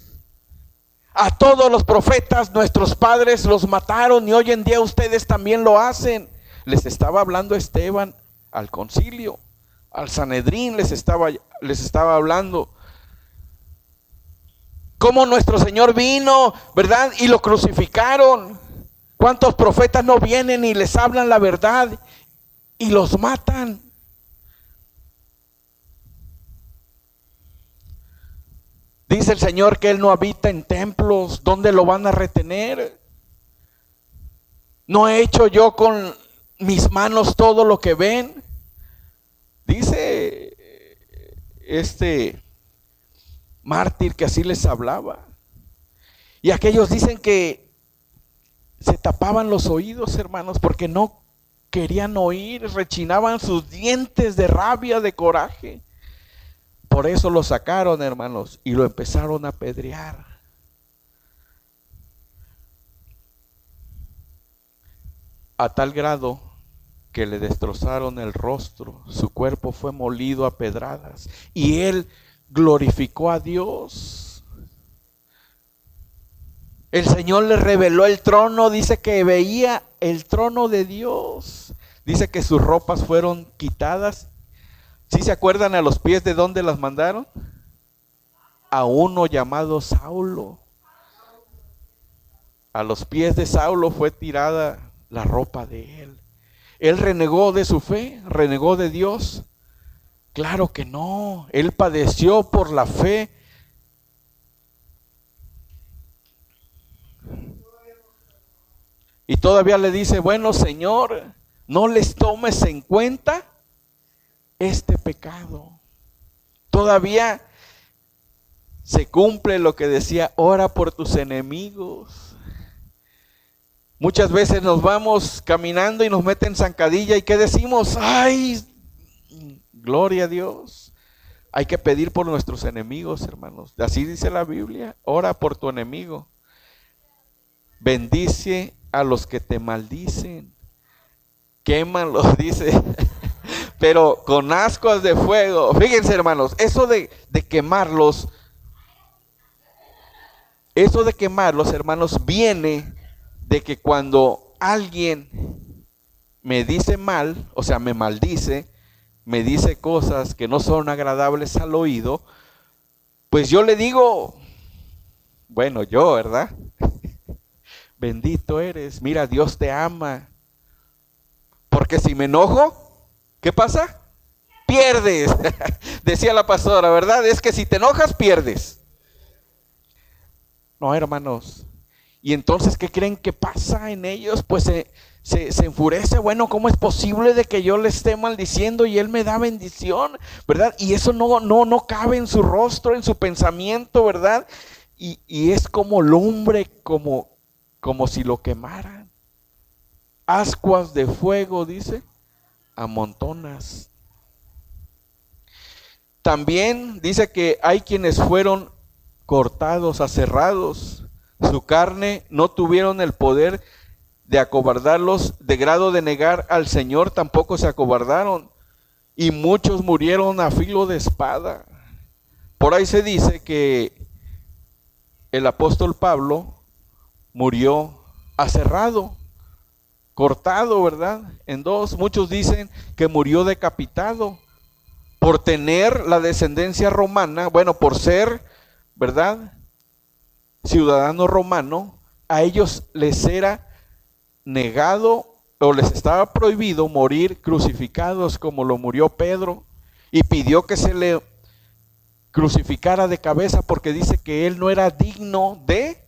A todos los profetas, nuestros padres los mataron y hoy en día ustedes también lo hacen. Les estaba hablando Esteban al concilio. Al Sanedrín les estaba hablando. Cómo nuestro Señor vino, ¿verdad? Y lo crucificaron. ¿Cuántos profetas no vienen y les hablan la verdad y los matan? Dice el Señor que Él no habita en templos. ¿Dónde lo van a retener? ¿No he hecho yo con mis manos todo lo que ven? Dice este mártir que así les hablaba. Y aquellos dicen que se tapaban los oídos, hermanos, porque no querían oír, rechinaban sus dientes de rabia, de coraje. Por eso lo sacaron, hermanos, y lo empezaron a apedrear. A tal grado que le destrozaron el rostro, su cuerpo fue molido a pedradas y él glorificó a Dios. El Señor le reveló el trono, dice que veía el trono de Dios, dice que sus ropas fueron quitadas ¿Sí se acuerdan a los pies de dónde las mandaron? A uno llamado Saulo. A los pies de Saulo fue tirada la ropa de él. Él renegó de su fe, renegó de Dios. Claro que no, él padeció por la fe. Y todavía le dice, bueno, Señor, no les tomes en cuenta este pecado. Todavía se cumple lo que decía, ora por tus enemigos. Muchas veces nos vamos caminando y nos meten zancadilla y ¿qué decimos? ¡Ay! Gloria a Dios. Hay que pedir por nuestros enemigos, hermanos. Así dice la Biblia, ora por tu enemigo. Bendice a los que te maldicen. Quémalos, dice, pero con ascuas de fuego. Fíjense, hermanos, eso de quemarlos, hermanos, viene de que cuando alguien me dice mal, o sea, me maldice, me dice cosas que no son agradables al oído, pues yo le digo, bueno, yo, ¿verdad? Bendito eres, mira, Dios te ama. Porque si me enojo, ¿qué pasa? Pierdes. Decía la pastora, ¿verdad? Es que si te enojas, pierdes. No, hermanos. Y entonces, ¿qué creen que pasa en ellos? Pues se enfurece. Bueno, ¿cómo es posible de que yo le esté maldiciendo y Él me da bendición? ¿Verdad? Y eso no cabe en su rostro, en su pensamiento, ¿verdad? Y es como lumbre, como si lo quemaran. Ascuas de fuego, dice, amontonas. También dice que hay quienes fueron cortados, aserrados. Su carne no tuvieron el poder de acobardarlos, de grado de negar al Señor tampoco se acobardaron. Y muchos murieron a filo de espada. Por ahí se dice que el apóstol Pablo murió aserrado, cortado, ¿verdad? En dos. Muchos dicen que murió decapitado por tener la descendencia romana, bueno, por ser, ¿verdad?, ciudadano romano. A ellos les era negado o les estaba prohibido morir crucificados como lo murió Pedro, y pidió que se le crucificara de cabeza porque dice que él no era digno de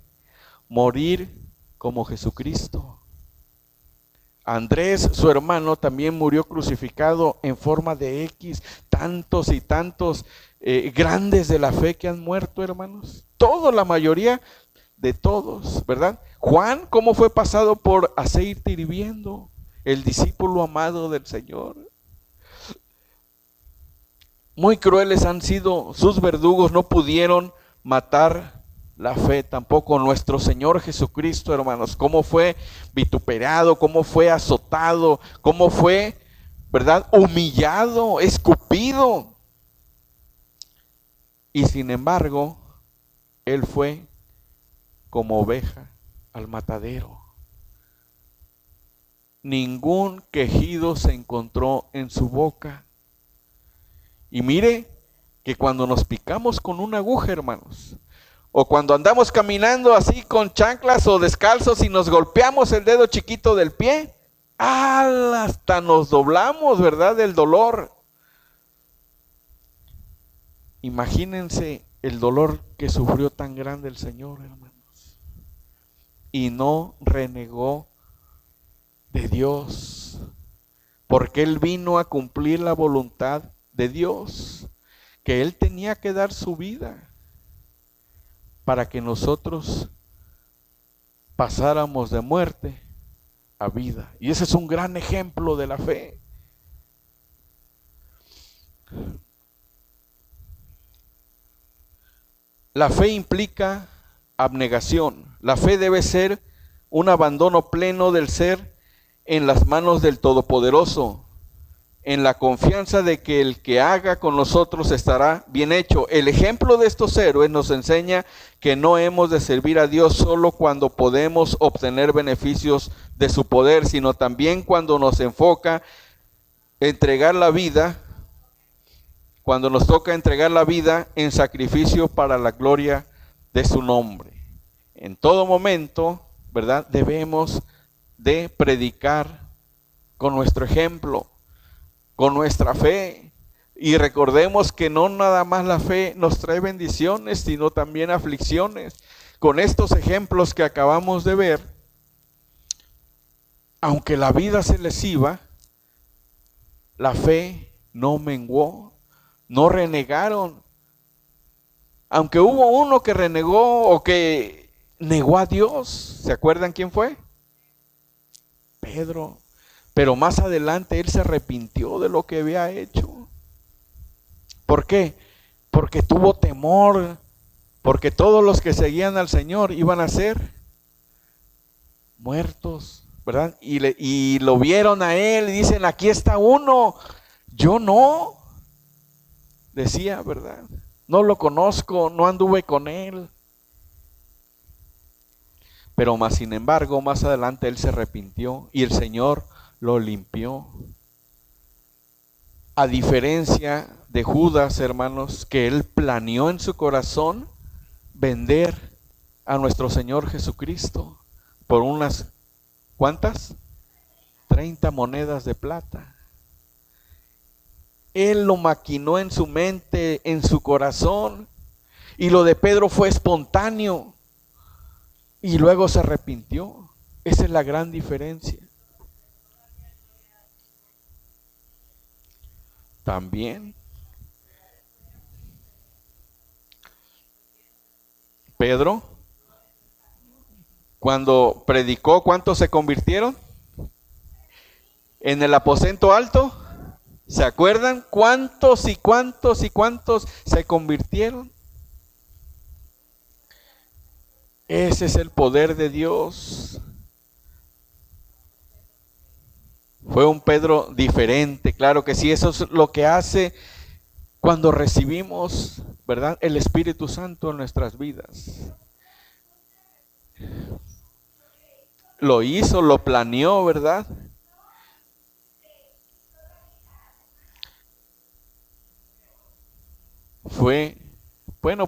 morir como Jesucristo. Andrés, su hermano, también murió crucificado en forma de X. Tantos y tantos grandes de la fe que han muerto, hermanos. Todos, la mayoría de todos, ¿verdad? Juan, ¿cómo fue pasado por aceite hirviendo? El discípulo amado del Señor. Muy crueles han sido sus verdugos, no pudieron matar la fe, tampoco nuestro Señor Jesucristo, hermanos. Cómo fue vituperado, cómo fue azotado, cómo fue, ¿verdad?, humillado, escupido. Y sin embargo, Él fue como oveja al matadero. Ningún quejido se encontró en su boca. Y mire que cuando nos picamos con una aguja, hermanos, o cuando andamos caminando así con chanclas o descalzos y nos golpeamos el dedo chiquito del pie, hasta nos doblamos, ¿verdad?, del dolor. Imagínense el dolor que sufrió tan grande el Señor, hermanos. Y no renegó de Dios, porque Él vino a cumplir la voluntad de Dios, que Él tenía que dar su vida para que nosotros pasáramos de muerte a vida. Y ese es un gran ejemplo de la fe. La fe implica abnegación. La fe debe ser un abandono pleno del ser en las manos del Todopoderoso, en la confianza de que el que haga con nosotros estará bien hecho. El ejemplo de estos héroes nos enseña que no hemos de servir a Dios solo cuando podemos obtener beneficios de su poder, sino también cuando nos enfoca entregar la vida cuando nos toca entregar la vida en sacrificio para la gloria de su nombre. En todo momento, ¿verdad? Debemos de predicar con nuestro ejemplo, con nuestra fe. Y recordemos que no nada más la fe nos trae bendiciones, sino también aflicciones. Con estos ejemplos que acabamos de ver, aunque la vida se les iba, la fe no menguó, no renegaron. Aunque hubo uno que renegó o que negó a Dios, ¿se acuerdan quién fue? Pedro. Pero más adelante él se arrepintió de lo que había hecho. ¿Por qué? Porque tuvo temor, porque todos los que seguían al Señor iban a ser muertos, ¿verdad? Y lo vieron a él y dicen, aquí está uno, yo no, decía, ¿verdad? No lo conozco, no anduve con él. Pero más sin embargo, más adelante él se arrepintió y el Señor lo limpió. A diferencia de Judas, hermanos, que él planeó en su corazón vender a nuestro Señor Jesucristo por unas, ¿cuántas? 30 monedas de plata. Él lo maquinó en su mente, en su corazón, y lo de Pedro fue espontáneo y luego se arrepintió. Esa es la gran diferencia. También Pedro, cuando predicó, ¿cuántos se convirtieron? En el aposento alto, ¿se acuerdan? ¿Cuántos y cuántos y cuántos se convirtieron? Ese es el poder de Dios. Fue un Pedro diferente, claro que sí. Eso es lo que hace cuando recibimos, ¿verdad?, el Espíritu Santo en nuestras vidas. Lo hizo, lo planeó, ¿verdad?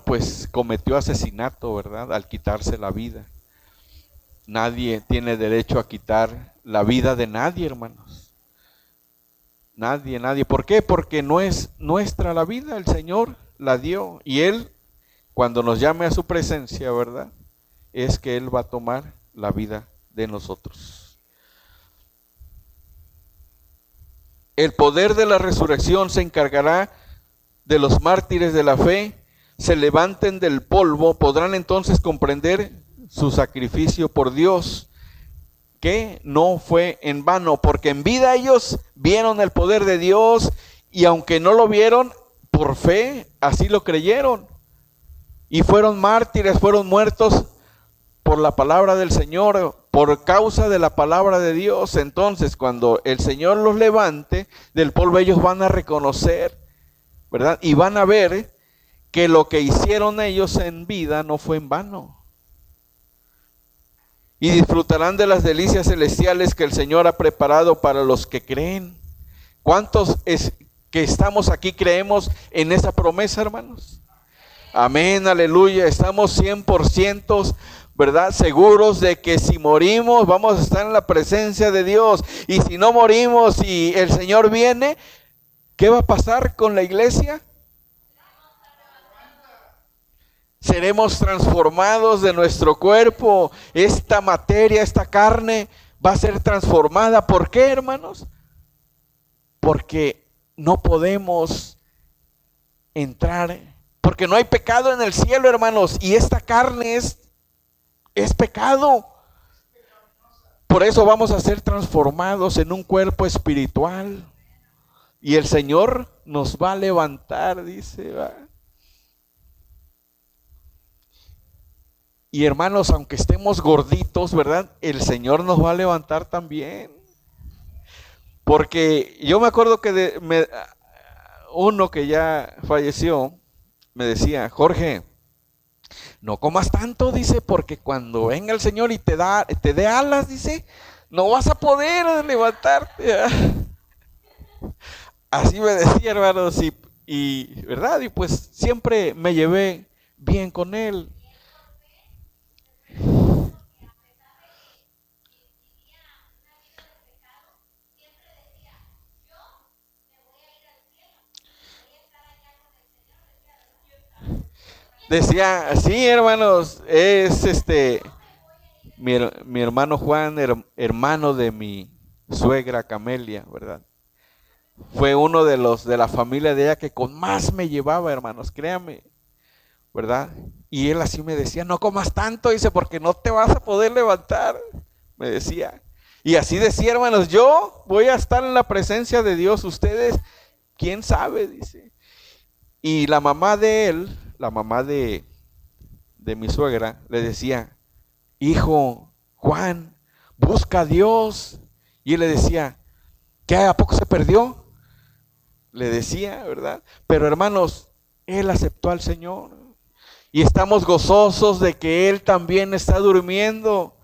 Pues cometió asesinato, ¿verdad?, al quitarse la vida. Nadie tiene derecho a quitar la vida de nadie, hermanos. Nadie. ¿Por qué? Porque no es nuestra la vida, el Señor la dio. Y Él, cuando nos llame a su presencia, ¿verdad?, es que Él va a tomar la vida de nosotros. El poder de la resurrección se encargará de los mártires de la fe, se levanten del polvo, podrán entonces comprender su sacrificio por Dios, que no fue en vano, porque en vida ellos vieron el poder de Dios y aunque no lo vieron, por fe, así lo creyeron. Y fueron mártires, fueron muertos por la palabra del Señor, por causa de la palabra de Dios. Entonces, cuando el Señor los levante del polvo, ellos van a reconocer, ¿verdad? Y van a ver que lo que hicieron ellos en vida no fue en vano. Y disfrutarán de las delicias celestiales que el Señor ha preparado para los que creen. ¿Cuántos que estamos aquí creemos en esa promesa, hermanos? Amén, aleluya. Estamos 100%, ¿verdad?, seguros de que si morimos vamos a estar en la presencia de Dios. Y si no morimos y el Señor viene, ¿qué va a pasar con la iglesia? Seremos transformados de nuestro cuerpo. Esta materia, esta carne va a ser transformada. ¿Por qué, hermanos? Porque no podemos entrar, porque no hay pecado en el cielo, hermanos, y esta carne es pecado. Por eso vamos a ser transformados en un cuerpo espiritual. Y el Señor nos va a levantar, dice, ¿va? Y hermanos, aunque estemos gorditos, ¿verdad?, el Señor nos va a levantar también. Porque yo me acuerdo que uno que ya falleció me decía: Jorge, no comas tanto, dice, porque cuando venga el Señor y te dé alas, dice, no vas a poder levantarte. Así me decía, hermanos, Y, ¿verdad? Y pues siempre me llevé bien con él. Decía, sí, hermanos, es mi hermano Juan, hermano de mi suegra Camelia, ¿verdad? Fue uno de los de la familia de ella que con más me llevaba, hermanos, créame, ¿verdad? Y él así me decía, no comas tanto, dice, porque no te vas a poder levantar, me decía. Y así decía, hermanos, yo voy a estar en la presencia de Dios, ustedes, quién sabe, dice. Y la mamá de él, la mamá de mi suegra, le decía, hijo, Juan, busca a Dios. Y él le decía, ¿qué? ¿A poco se perdió? Le decía, ¿verdad? Pero hermanos, él aceptó al Señor. Y estamos gozosos de que él también está durmiendo.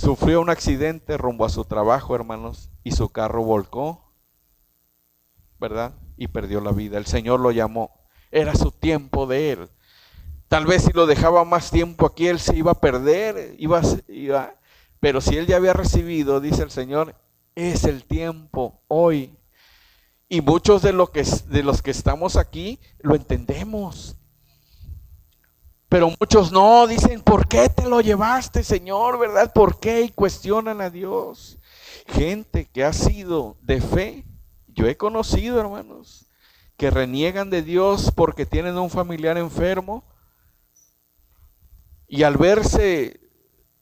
Sufrió un accidente rumbo a su trabajo, hermanos, y su carro volcó, ¿verdad? Y perdió la vida. El Señor lo llamó. Era su tiempo de él. Tal vez si lo dejaba más tiempo aquí, él se iba a perder, pero si él ya había recibido, dice el Señor, es el tiempo hoy. Y muchos de los que estamos aquí lo entendemos. Pero muchos no, dicen, ¿por qué te lo llevaste, Señor? ¿Verdad? ¿Por qué? Y cuestionan a Dios. Gente que ha sido de fe, yo he conocido, hermanos, que reniegan de Dios porque tienen un familiar enfermo. Y al verse,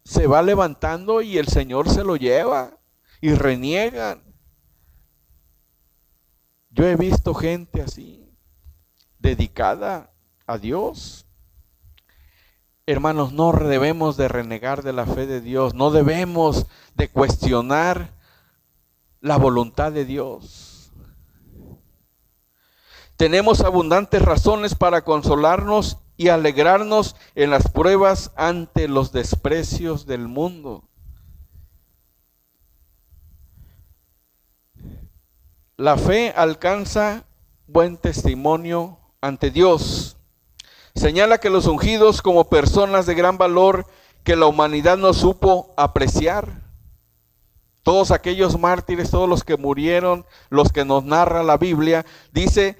se va levantando y el Señor se lo lleva y reniegan. Yo he visto gente así, dedicada a Dios. Hermanos, no debemos de renegar de la fe de Dios, no debemos de cuestionar la voluntad de Dios. Tenemos abundantes razones para consolarnos y alegrarnos en las pruebas ante los desprecios del mundo. La fe alcanza buen testimonio ante Dios. Señala que los ungidos como personas de gran valor que la humanidad no supo apreciar. Todos aquellos mártires, todos los que murieron, los que nos narra la Biblia, dice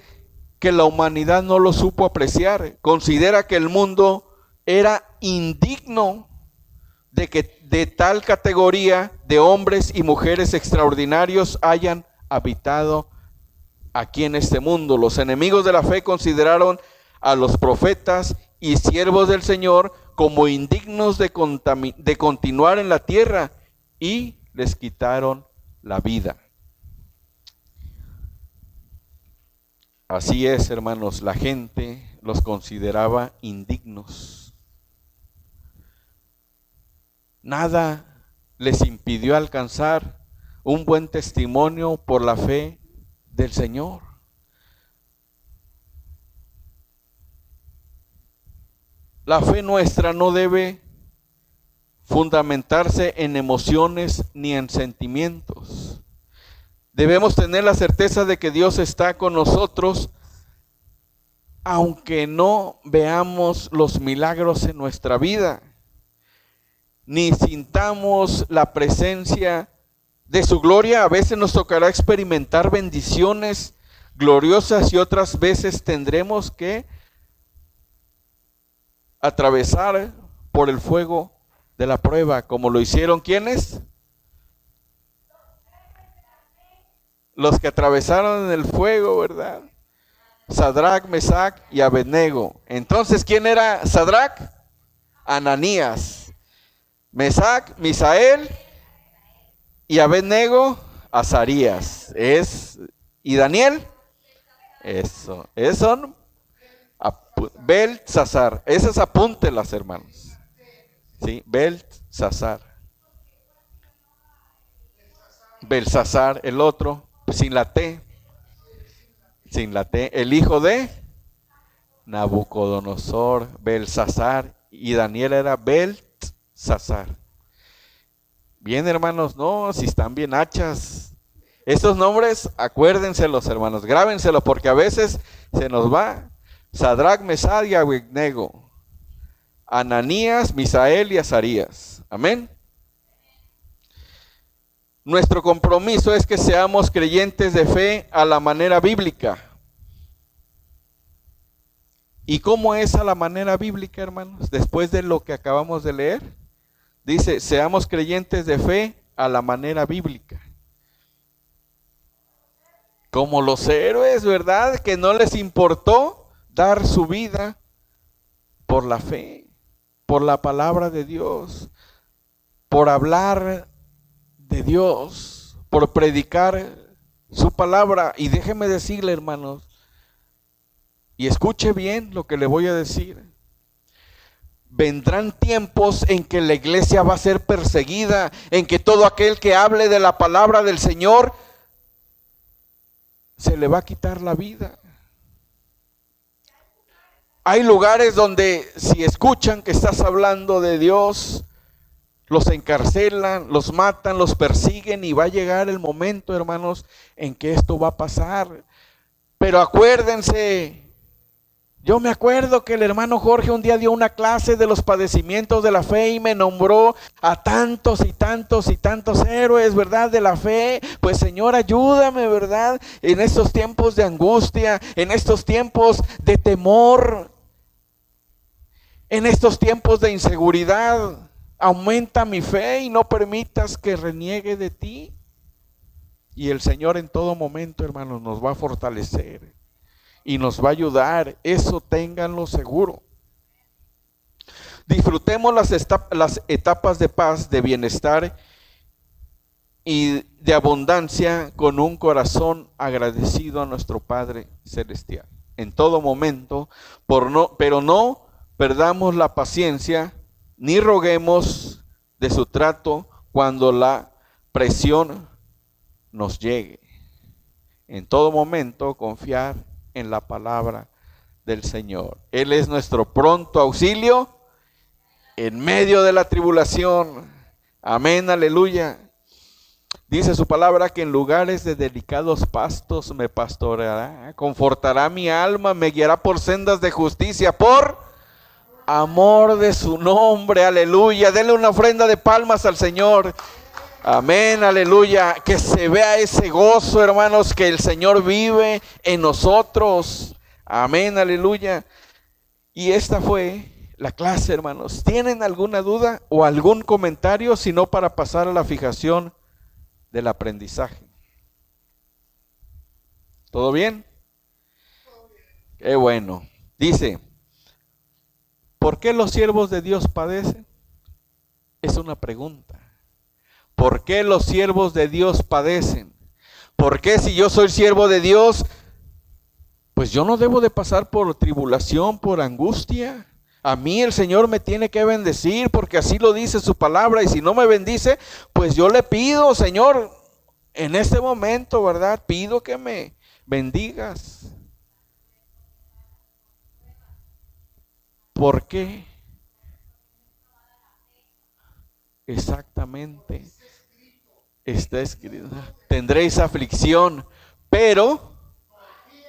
que la humanidad no lo supo apreciar. Considera que el mundo era indigno de que de tal categoría de hombres y mujeres extraordinarios hayan habitado aquí en este mundo. Los enemigos de la fe consideraron a los profetas y siervos del Señor como indignos de continuar en la tierra y les quitaron la vida. Así es, hermanos, la gente los consideraba indignos. Nada les impidió alcanzar un buen testimonio por la fe del Señor. La fe nuestra no debe fundamentarse en emociones ni en sentimientos. Debemos tener la certeza de que Dios está con nosotros, aunque no veamos los milagros en nuestra vida, ni sintamos la presencia de su gloria. A veces nos tocará experimentar bendiciones gloriosas y otras veces tendremos que atravesar por el fuego de la prueba, como lo hicieron ¿quiénes? Los que atravesaron el fuego, ¿verdad? Sadrac, Mesac y Abednego. Entonces, ¿quién era Sadrac? Ananías. Mesac, Misael y Abednego, Azarías. ¿Y Daniel? Eso son Beltsasar. Esas apúntelas, hermanos. ¿Sí? Beltsasar. Belsasar, el otro, sin la T. Sin la T. El hijo de Nabucodonosor, Belsasar. Y Daniel era Beltsasar. Bien, hermanos, no, si están bien hachas. Estos nombres, acuérdenselos, hermanos, grábenselos, porque a veces se nos va. Sadrach, Mesach y Abednego, Ananías, Misael y Azarías. Amén. Nuestro compromiso es que seamos creyentes de fe a la manera bíblica. ¿Y cómo es a la manera bíblica, hermanos? Después de lo que acabamos de leer, dice, seamos creyentes de fe a la manera bíblica. Como los héroes, ¿verdad? Que no les importó dar su vida por la fe, por la palabra de Dios, por hablar de Dios, por predicar su palabra. Y déjeme decirle, hermanos, y escuche bien lo que le voy a decir. Vendrán tiempos en que la iglesia va a ser perseguida, en que todo aquel que hable de la palabra del Señor se le va a quitar la vida. Hay lugares donde si escuchan que estás hablando de Dios, los encarcelan, los matan, los persiguen, y va a llegar el momento, hermanos, en que esto va a pasar. Pero acuérdense, yo me acuerdo que el hermano Jorge un día dio una clase de los padecimientos de la fe y me nombró a tantos y tantos y tantos héroes, ¿verdad? De la fe. Pues Señor, ayúdame, ¿verdad? En estos tiempos de angustia, en estos tiempos de temor, en estos tiempos de inseguridad. Aumenta mi fe y no permitas que reniegue de ti. Y el Señor en todo momento, hermanos, nos va a fortalecer y nos va a ayudar. Eso ténganlo seguro. Disfrutemos las etapas de paz, de bienestar y de abundancia con un corazón agradecido a nuestro Padre Celestial. En todo momento, pero no perdamos la paciencia, ni roguemos de su trato cuando la presión nos llegue. En todo momento, confiar en la palabra del Señor. Él es nuestro pronto auxilio en medio de la tribulación. Amén, aleluya. Dice su palabra que en lugares de delicados pastos me pastoreará, confortará mi alma, me guiará por sendas de justicia, por amor de su nombre, aleluya. Denle una ofrenda de palmas al Señor. Amén, aleluya. Que se vea ese gozo, hermanos, que el Señor vive en nosotros. Amén, aleluya. Y esta fue la clase, hermanos. ¿Tienen alguna duda o algún comentario? Si no, para pasar a la fijación del aprendizaje. ¿Todo bien? Qué bueno. Dice, ¿por qué los siervos de Dios padecen? Es una pregunta. ¿Por qué los siervos de Dios padecen? ¿Por qué si yo soy siervo de Dios, pues yo no debo de pasar por tribulación, por angustia? A mí el Señor me tiene que bendecir porque así lo dice su palabra, y si no me bendice, pues yo le pido, Señor, en este momento, ¿verdad? Pido que me bendigas. ¿Por qué? Exactamente. Está escrito. Tendréis aflicción, pero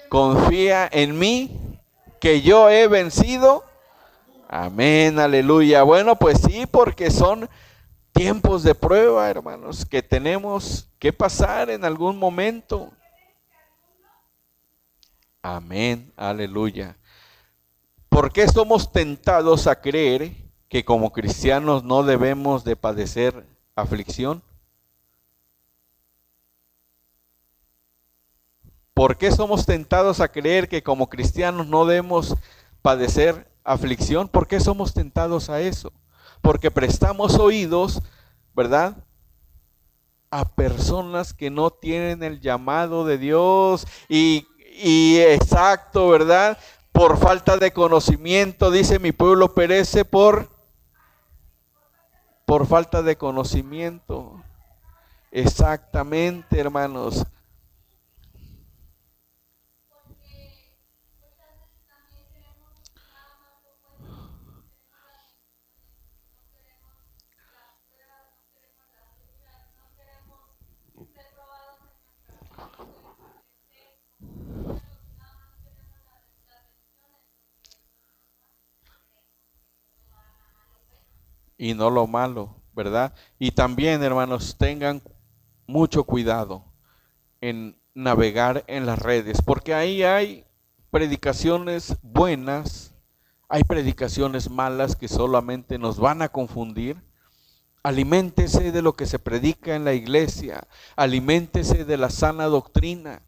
confía en mí que yo he vencido. Amén, aleluya. Bueno, pues sí, porque son tiempos de prueba, hermanos, que tenemos que pasar en algún momento. Amén, aleluya. ¿Por qué somos tentados a creer que como cristianos no debemos de padecer aflicción? ¿Por qué somos tentados a creer que como cristianos no debemos padecer aflicción? ¿Por qué somos tentados a eso? Porque prestamos oídos, ¿verdad?, a personas que no tienen el llamado de Dios y exacto, ¿verdad? Por falta de conocimiento, dice mi pueblo perece por falta de conocimiento. Exactamente, hermanos. y no lo malo, ¿verdad? Y también, hermanos, tengan mucho cuidado en navegar en las redes, porque ahí hay predicaciones buenas, hay predicaciones malas que solamente nos van a confundir. Aliméntese de lo que se predica en la iglesia, aliméntese de la sana doctrina,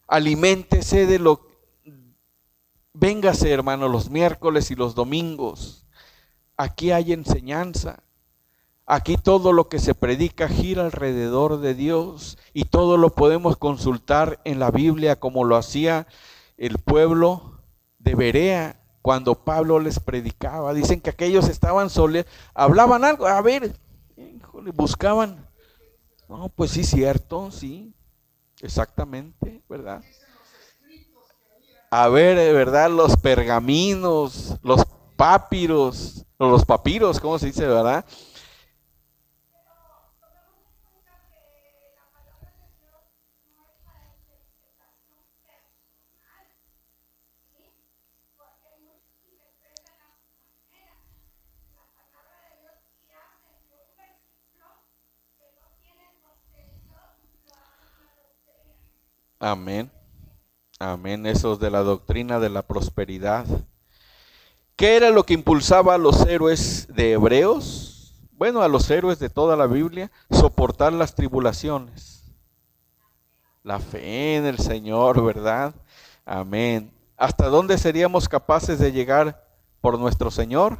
aliméntese de lo... Véngase, hermano, los miércoles y los domingos. Aquí hay enseñanza. Aquí todo lo que se predica gira alrededor de Dios y todo lo podemos consultar en la Biblia como lo hacía el pueblo de Berea cuando Pablo les predicaba. Dicen que aquellos estaban solos, hablaban algo, a ver, híjole, buscaban. No, pues sí, cierto, sí, exactamente, ¿verdad? A ver, ¿verdad? Los pergaminos, los papiros, o los papiros, ¿cómo se dice, verdad? Amén. Amén, esos de la doctrina de la prosperidad. ¿Qué era lo que impulsaba a los héroes de Hebreos? Bueno, a los héroes de toda la Biblia, soportar las tribulaciones. La fe en el Señor, ¿verdad? Amén. ¿Hasta dónde seríamos capaces de llegar por nuestro Señor?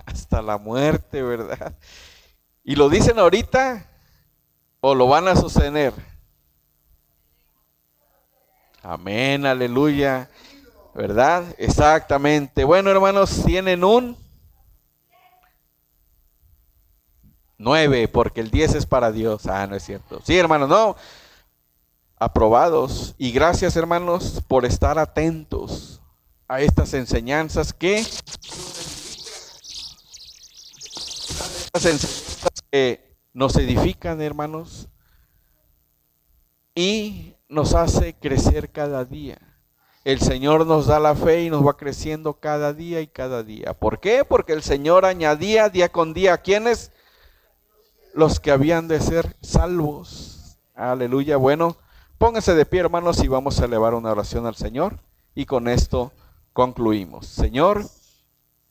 Hasta la muerte, ¿verdad? ¿Y lo dicen ahorita o lo van a sostener? Amén, aleluya. ¿Verdad? Exactamente. Bueno, hermanos, tienen un 9 porque el 10 es para Dios. Ah, no es cierto. Sí, hermanos, no. Aprobados. Y gracias, hermanos, por estar atentos a estas enseñanzas que nos edifican, hermanos, y nos hace crecer cada día. El Señor nos da la fe y nos va creciendo cada día y cada día. ¿Por qué? Porque el Señor añadía día con día a quienes, los que habían de ser salvos. Aleluya. Bueno, pónganse de pie, hermanos, y vamos a elevar una oración al Señor. Y con esto concluimos. Señor,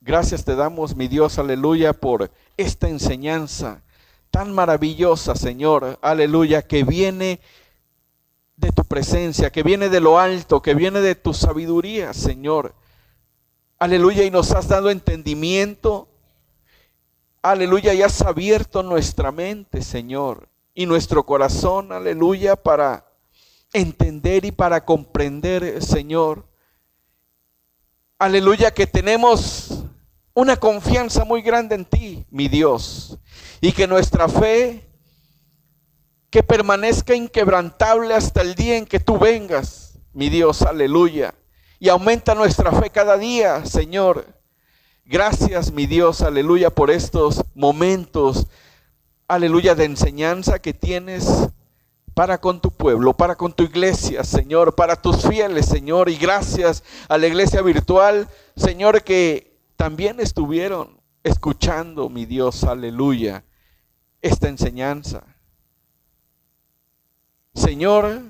gracias te damos, mi Dios, aleluya, por esta enseñanza tan maravillosa, Señor, aleluya, que viene de tu presencia, que viene de lo alto, que viene de tu sabiduría, Señor. Aleluya, y nos has dado entendimiento. Aleluya, y has abierto nuestra mente, Señor, y nuestro corazón, aleluya, para entender y para comprender, Señor. Aleluya, que tenemos una confianza muy grande en ti, mi Dios, y que nuestra fe, que permanezca inquebrantable hasta el día en que tú vengas, mi Dios, aleluya, y aumenta nuestra fe cada día, Señor. Gracias, mi Dios, aleluya, por estos momentos, aleluya, de enseñanza que tienes para con tu pueblo, para con tu iglesia, Señor, para tus fieles, Señor, y gracias a la iglesia virtual, Señor, que también estuvieron escuchando, mi Dios, aleluya, esta enseñanza. Señor,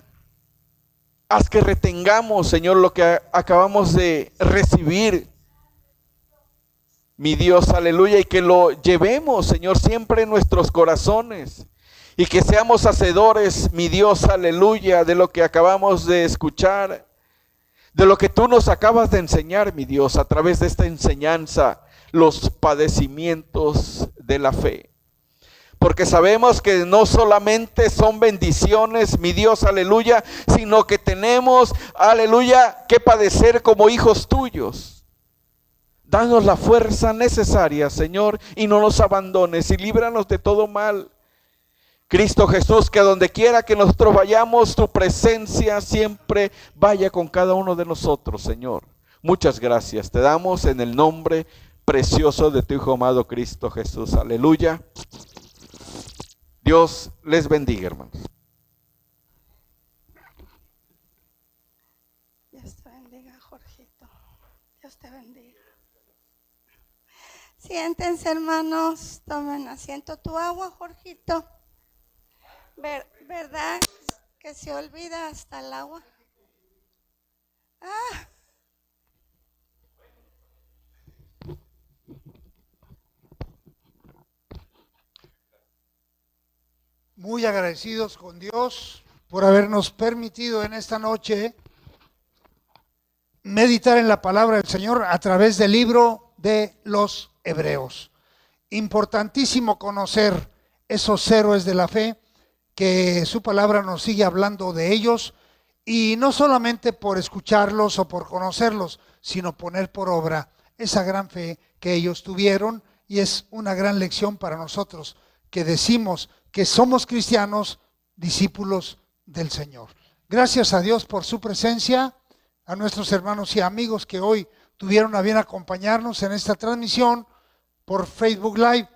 haz que retengamos, Señor, lo que acabamos de recibir, mi Dios, aleluya, y que lo llevemos, Señor, siempre en nuestros corazones. Y que seamos hacedores, mi Dios, aleluya, de lo que acabamos de escuchar, de lo que tú nos acabas de enseñar, mi Dios, a través de esta enseñanza, los padecimientos de la fe. Porque sabemos que no solamente son bendiciones, mi Dios, aleluya, sino que tenemos, aleluya, que padecer como hijos tuyos. Danos la fuerza necesaria, Señor, y no nos abandones y líbranos de todo mal. Cristo Jesús, que donde quiera que nosotros vayamos, tu presencia siempre vaya con cada uno de nosotros, Señor. Muchas gracias. Te damos en el nombre precioso de tu Hijo amado Cristo Jesús. Aleluya. Dios les bendiga, hermanos. Dios te bendiga, Jorgito. Dios te bendiga. Siéntense, hermanos, tomen asiento. Tu agua, Jorgito. ¿Verdad que se olvida hasta el agua? Ah, Muy agradecidos con Dios por habernos permitido en esta noche meditar en la palabra del Señor a través del libro de los Hebreos. Importantísimo conocer esos héroes de la fe, que su palabra nos sigue hablando de ellos, y no solamente por escucharlos o por conocerlos, sino poner por obra esa gran fe que ellos tuvieron, y es una gran lección para nosotros que decimos que somos cristianos, discípulos del Señor. Gracias a Dios por su presencia, a nuestros hermanos y amigos que hoy tuvieron a bien acompañarnos en esta transmisión por Facebook Live,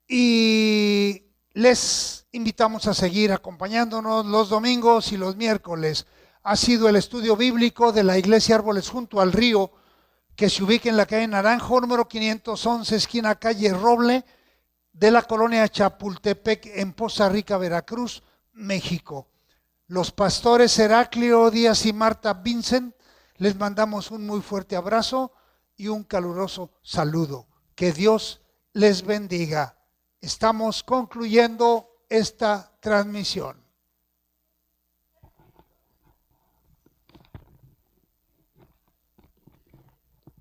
y les invitamos a seguir acompañándonos los domingos y los miércoles. Ha sido el estudio bíblico de la Iglesia Árboles junto al río, que se ubica en la calle Naranjo, número 511, esquina calle Roble, de la colonia Chapultepec, en Poza Rica, Veracruz, México. Los pastores Heraclio Díaz y Marta Vincent, les mandamos un muy fuerte abrazo y un caluroso saludo. Que Dios les bendiga. Estamos concluyendo esta transmisión.